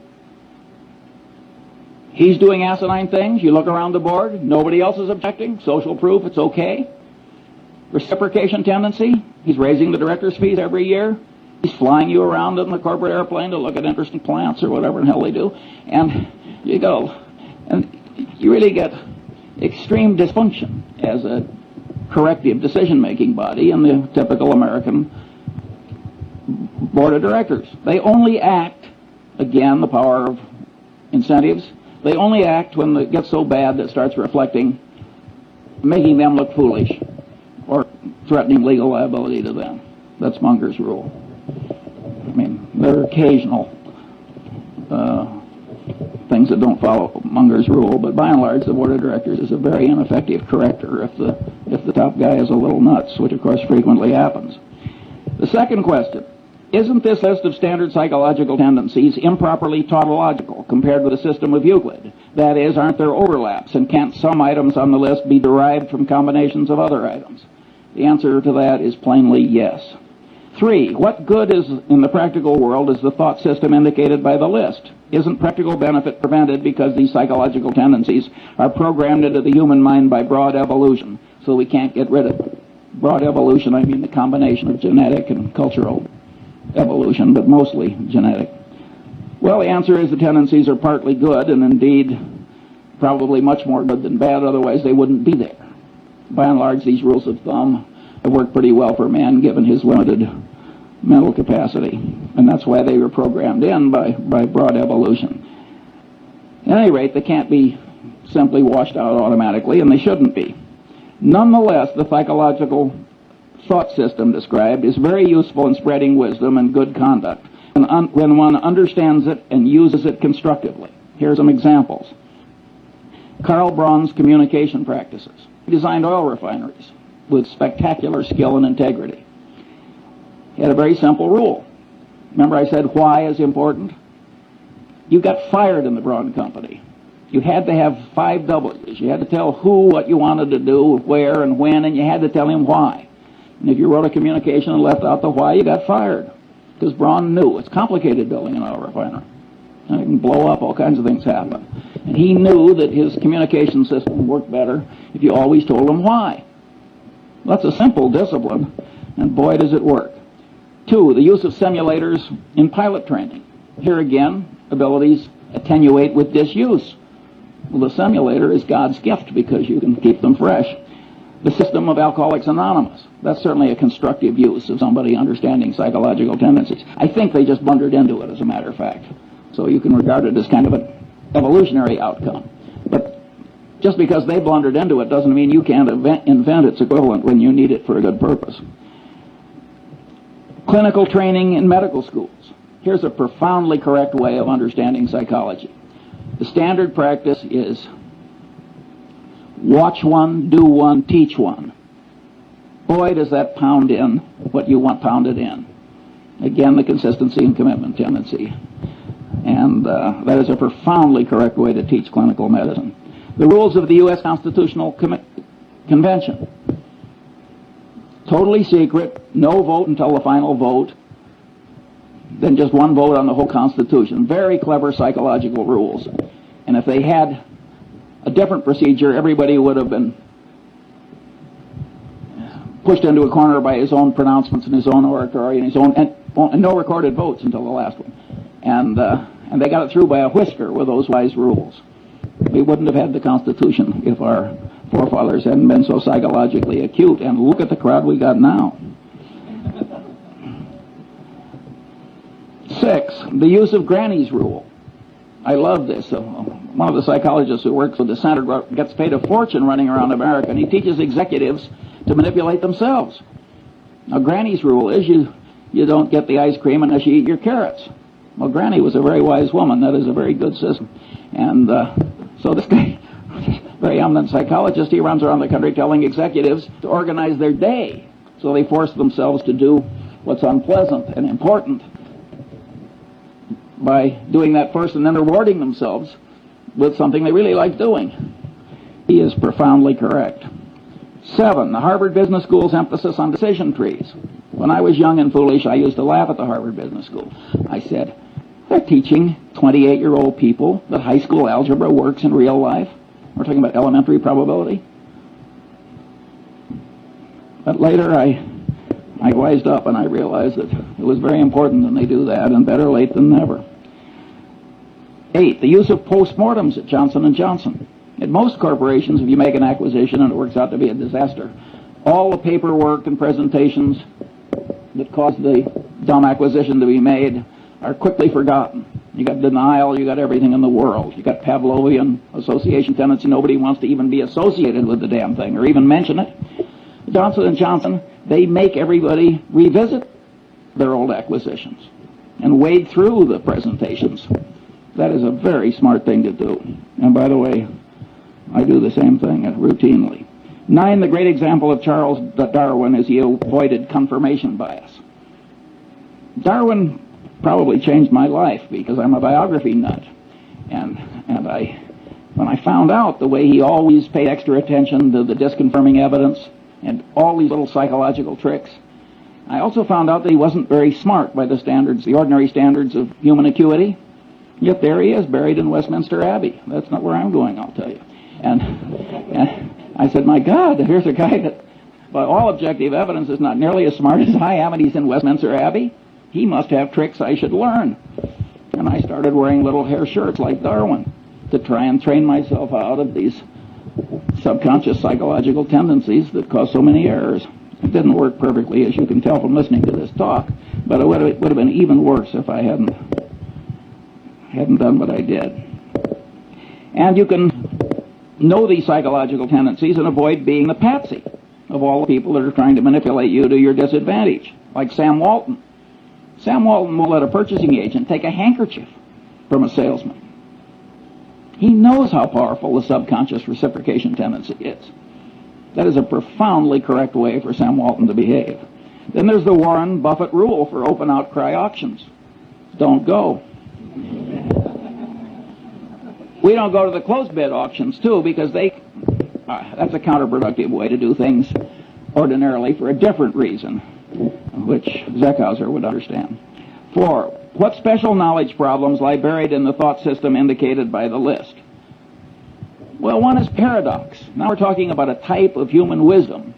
He's doing asinine things. You look around the board, nobody else is objecting. Social proof, it's okay. Reciprocation tendency, he's raising the director's fees every year. He's flying you around in the corporate airplane to look at interesting plants or whatever the hell they do, and you go, and you really get extreme dysfunction as a corrective decision-making body in the typical American board of directors. They only act, again, the power of incentives, they only act when it gets so bad that it starts reflecting, making them look foolish or threatening legal liability to them. That's Munger's rule. I mean, there are occasional things that don't follow Munger's rule, but by and large, the board of directors is a very ineffective corrector if the top guy is a little nuts, which of course frequently happens. The second question: isn't this list of standard psychological tendencies improperly tautological compared with the system of Euclid? That is, aren't there overlaps, and can't some items on the list be derived from combinations of other items? The answer to that is plainly yes. 3. What good is in the practical world is the thought system indicated by the list? Isn't practical benefit prevented because these psychological tendencies are programmed into the human mind by broad evolution, so we can't get rid of them? Broad evolution, I mean the combination of genetic and cultural evolution, but mostly genetic. Well, the answer is the tendencies are partly good, and indeed probably much more good than bad, otherwise they wouldn't be there. By and large, these rules of thumb have worked pretty well for man given his limited mental capacity, and that's why they were programmed in by broad evolution. At any rate, they can't be simply washed out automatically, and they shouldn't be. Nonetheless, the psychological thought system described is very useful in spreading wisdom and good conduct when one understands it and uses it constructively. Here are some examples. Karl Braun's communication practices. He designed oil refineries with spectacular skill and integrity. He had a very simple rule. Remember I said why is important? You got fired in the Braun Company. You had to have 5 W's. You had to tell who what you wanted to do, where and when, and you had to tell him why. And if you wrote a communication and left out the why, you got fired. Because Braun knew it's complicated building an oil refinery. And it can blow up, all kinds of things happen. And he knew that his communication system worked better if you always told him why. That's a simple discipline, and boy does it work. 2, the use of simulators in pilot training. Here again, abilities attenuate with disuse. Well, the simulator is God's gift because you can keep them fresh. The system of Alcoholics Anonymous. That's certainly a constructive use of somebody understanding psychological tendencies. I think they just blundered into it, as a matter of fact. So you can regard it as kind of an evolutionary outcome. But just because they blundered into it doesn't mean you can't invent its equivalent when you need it for a good purpose. Clinical training in medical schools. Here's a profoundly correct way of understanding psychology. The standard practice is watch one, do one, teach one. Boy, does that pound in what you want pounded in. Again, the consistency and commitment tendency. And that is a profoundly correct way to teach clinical medicine. The rules of the U.S. Constitutional Convention. Totally secret, no vote until the final vote, then just one vote on the whole Constitution. Very clever psychological rules. And if they had a different procedure, everybody would have been pushed into a corner by his own pronouncements and his own oratory and his own, and no recorded votes until the last one. And they got it through by a whisker with those wise rules. We wouldn't have had the Constitution if our forefathers hadn't been so psychologically acute. And look at the crowd we got now. 6, the use of Granny's rule. I love this. One of the psychologists who works with the Center gets paid a fortune running around America, and he teaches executives to manipulate themselves. Now, Granny's rule is you don't get the ice cream unless you eat your carrots. Well, Granny was a very wise woman. That is a very good system. And so this guy, very eminent psychologist, he runs around the country telling executives to organize their day. So they force themselves to do what's unpleasant and important by doing that first and then rewarding themselves with something they really like doing. He is profoundly correct. 7, the Harvard Business School's emphasis on decision trees. When I was young and foolish, I used to laugh at the Harvard Business School. I said, they're teaching 28-year-old people that high school algebra works in real life. We're talking about elementary probability. But later I I wised up and I realized that it was very important that they do that, and better late than never. 8, the use of postmortems at Johnson & Johnson. At most corporations, if you make an acquisition and it works out to be a disaster, all the paperwork and presentations that caused the dumb acquisition to be made are quickly forgotten. You got denial, you got everything in the world. You got Pavlovian association tendency. Nobody wants to even be associated with the damn thing or even mention it. Johnson & Johnson, they make everybody revisit their old acquisitions and wade through the presentations. That is a very smart thing to do. And by the way, I do the same thing routinely. 9, the great example of Charles Darwin is he avoided confirmation bias. Darwin probably changed my life because I'm a biography nut. And when I found out the way he always paid extra attention to the disconfirming evidence and all these little psychological tricks, I also found out that he wasn't very smart by the standards, the ordinary standards of human acuity. Yet there he is, buried in Westminster Abbey. That's not where I'm going, I'll tell you. And I said, my God, here's a guy that, by all objective evidence, is not nearly as smart as I am, and he's in Westminster Abbey. He must have tricks I should learn. And I started wearing little hair shirts like Darwin to try and train myself out of these subconscious psychological tendencies that cause so many errors. It didn't work perfectly, as you can tell from listening to this talk, but it would have been even worse if I hadn't done what I did. And you can know these psychological tendencies and avoid being the patsy of all the people that are trying to manipulate you to your disadvantage, like Sam Walton. Sam Walton will let a purchasing agent take a handkerchief from a salesman. He knows how powerful the subconscious reciprocation tendency is. That is a profoundly correct way for Sam Walton to behave. Then there's the Warren Buffett rule for open outcry auctions. Don't go. We don't go to the closed bid auctions, too, because that's a counterproductive way to do things ordinarily for a different reason, which Zeckhauser would understand. 4, what special knowledge problems lie buried in the thought system indicated by the list? Well, one is paradox. Now we're talking about a type of human wisdom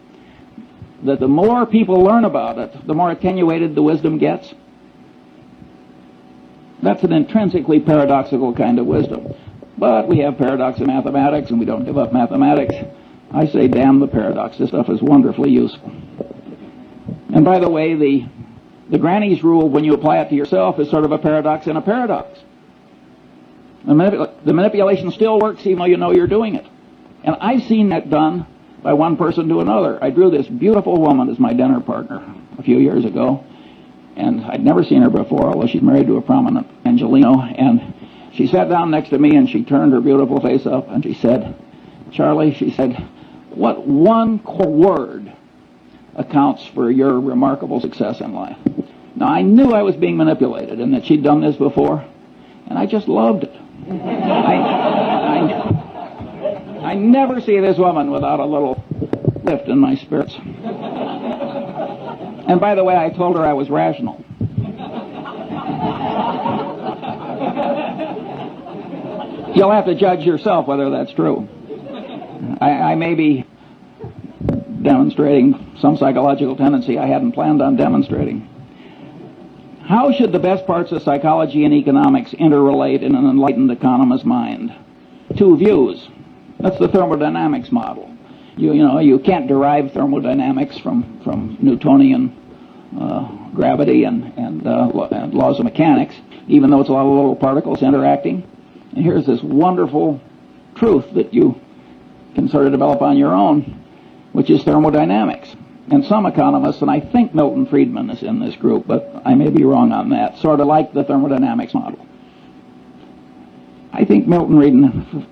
that the more people learn about it, the more attenuated the wisdom gets. That's an intrinsically paradoxical kind of wisdom. But we have paradox in mathematics, and we don't give up mathematics. I say, damn the paradox. This stuff is wonderfully useful. And by the way, the granny's rule, when you apply it to yourself, is sort of a paradox in a paradox. The manipulation still works even though you know you're doing it. And I've seen that done by one person to another. I drew this beautiful woman as my dinner partner a few years ago, and I'd never seen her before, although she's married to a prominent Angelino, and she sat down next to me and she turned her beautiful face up and she said, Charlie, she said, what one word accounts for your remarkable success in life? Now, I knew I was being manipulated and that she'd done this before, and I just loved it. I never see this woman without a little lift in my spirits. And by the way, I told her I was rational. You'll have to judge yourself whether that's true. I may be demonstrating some psychological tendency I hadn't planned on demonstrating. How should the best parts of psychology and economics interrelate in an enlightened economist's mind? 2 views. That's the thermodynamics model. You can't derive thermodynamics from Newtonian gravity and laws of mechanics, even though it's a lot of little particles interacting. And here's this wonderful truth that you can sort of develop on your own, which is thermodynamics. And some economists, and I think Milton Friedman is in this group, but I may be wrong on that, sort of like the thermodynamics model. I think Milton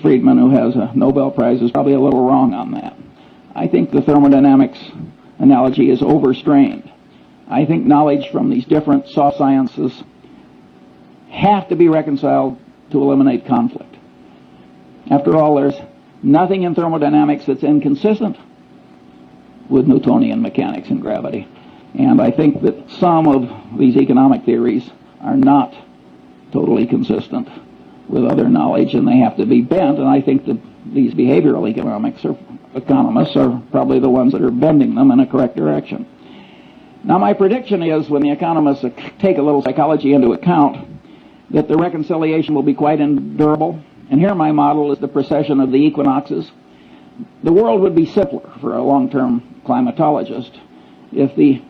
Friedman, who has a Nobel Prize, is probably a little wrong on that. I think the thermodynamics analogy is overstrained. I think knowledge from these different soft sciences have to be reconciled to eliminate conflict. After all, there's nothing in thermodynamics that's inconsistent with Newtonian mechanics and gravity. And I think that some of these economic theories are not totally consistent with other knowledge, and they have to be bent, and I think that these behavioral economics or economists are probably the ones that are bending them in a correct direction. Now, my prediction is when the economists take a little psychology into account, that the reconciliation will be quite endurable. And here my model is the precession of the equinoxes. The world would be simpler for a long-term climatologist if the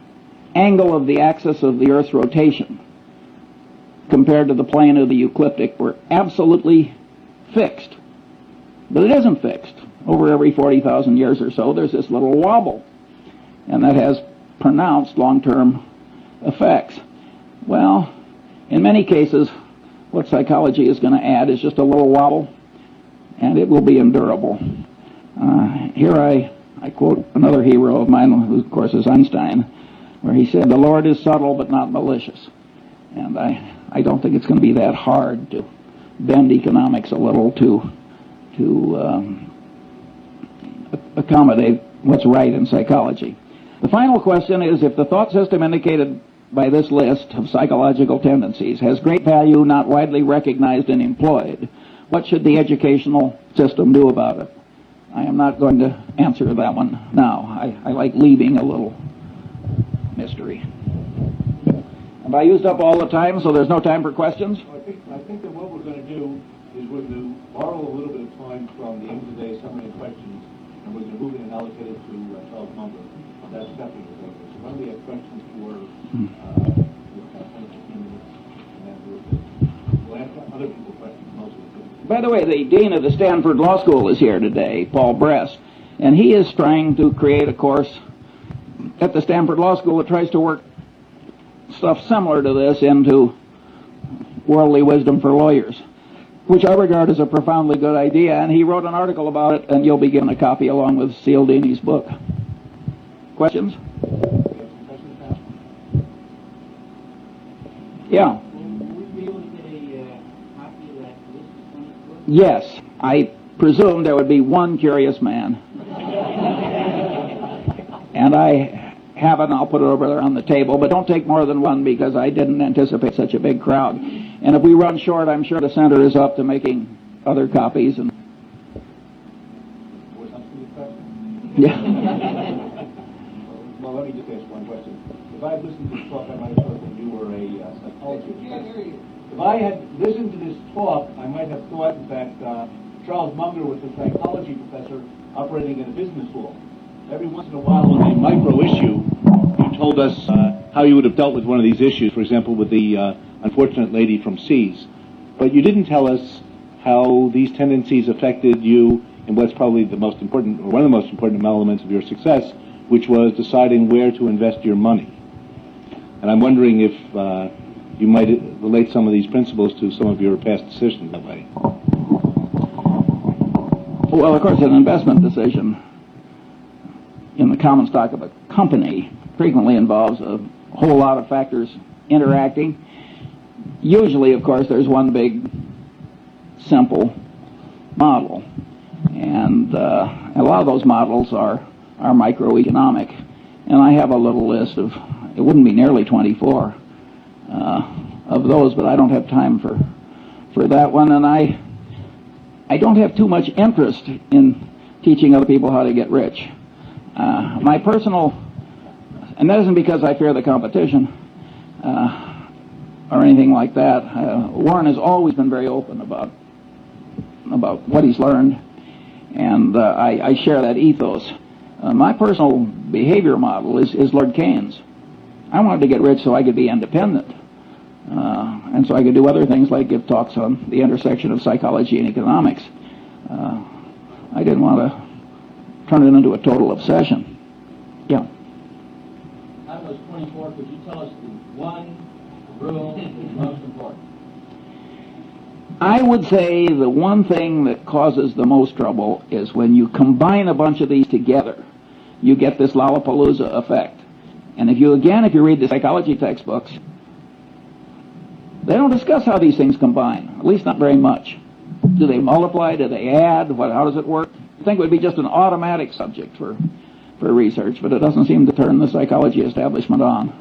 angle of the axis of the Earth's rotation compared to the plane of the ecliptic were absolutely fixed. But it isn't fixed. Over every 40,000 years or so, there's this little wobble, and that has pronounced long-term effects. Well, in many cases, what psychology is going to add is just a little wobble, and it will be endurable. Here I quote another hero of mine, who of course is Einstein, where he said, "The Lord is subtle but not malicious." And I don't think it's going to be that hard to bend economics a little to accommodate what's right in psychology. The final question is, if the thought system indicated by this list of psychological tendencies has great value, not widely recognized and employed, what should the educational system do about it? I am not going to answer that one now. I like leaving a little mystery. Have I used up all the time, so there's no time for questions? I think that what we're going to do is we're going to borrow a little bit of time from the end of the day summary of questions, and we're going to move it and allocate it to Charles Munger. That's definitely the focus. So when we have questions for 10 to 15 minutes, and then we'll ask other people questions mostly. By the way, the dean of the Stanford Law School is here today, Paul Bress, and he is trying to create a course at the Stanford Law School that tries to work stuff similar to this into worldly wisdom for lawyers, which I regard as a profoundly good idea, and he wrote an article about it, and you'll be given a copy along with Cialdini's book. Questions? Yeah. Would we be able to get a copy of that list? Yes. I presume there would be one curious man. And I have it, and I'll put it over there on the table, but don't take more than one because I didn't anticipate such a big crowd. And if we run short, I'm sure the center is up to making other copies. And yeah. Well, let me just ask one question. If I had listened to this talk, I might have thought that you were a psychologist. I can't hear you. If I had listened to this talk, I might have thought that Charles Munger was a psychology professor operating in a business school. Every once in a while, on a micro issue, you told us how you would have dealt with one of these issues, for example, with the unfortunate lady from Seas. But you didn't tell us how these tendencies affected you in what's probably the most important, or one of the most important elements of your success, which was deciding where to invest your money. And I'm wondering if you might relate some of these principles to some of your past decisions that way. Well, of course, an investment decision in the common stock of a company frequently involves a whole lot of factors interacting. Usually, of course, there's one big, simple model. And a lot of those models are microeconomic. And I have a little list of, it wouldn't be nearly 24 of those, but I don't have time for that one. And I don't have too much interest in teaching other people how to get rich. My personal, and that isn't because I fear the competition or anything like that. Warren has always been very open about what he's learned, and I share that ethos. My personal behavior model is Lord Keynes. I wanted to get rich so I could be independent, and so I could do other things like give talks on the intersection of psychology and economics. I didn't want to turn it into a total obsession. Yeah. Out of those 24, could you tell us the one rule that's most important? I would say the one thing that causes the most trouble is when you combine a bunch of these together, you get this Lollapalooza effect. And if you read the psychology textbooks, they don't discuss how these things combine, at least not very much. Do they multiply? Do they add? How does it work? I think it would be just an automatic subject for research, but it doesn't seem to turn the psychology establishment on.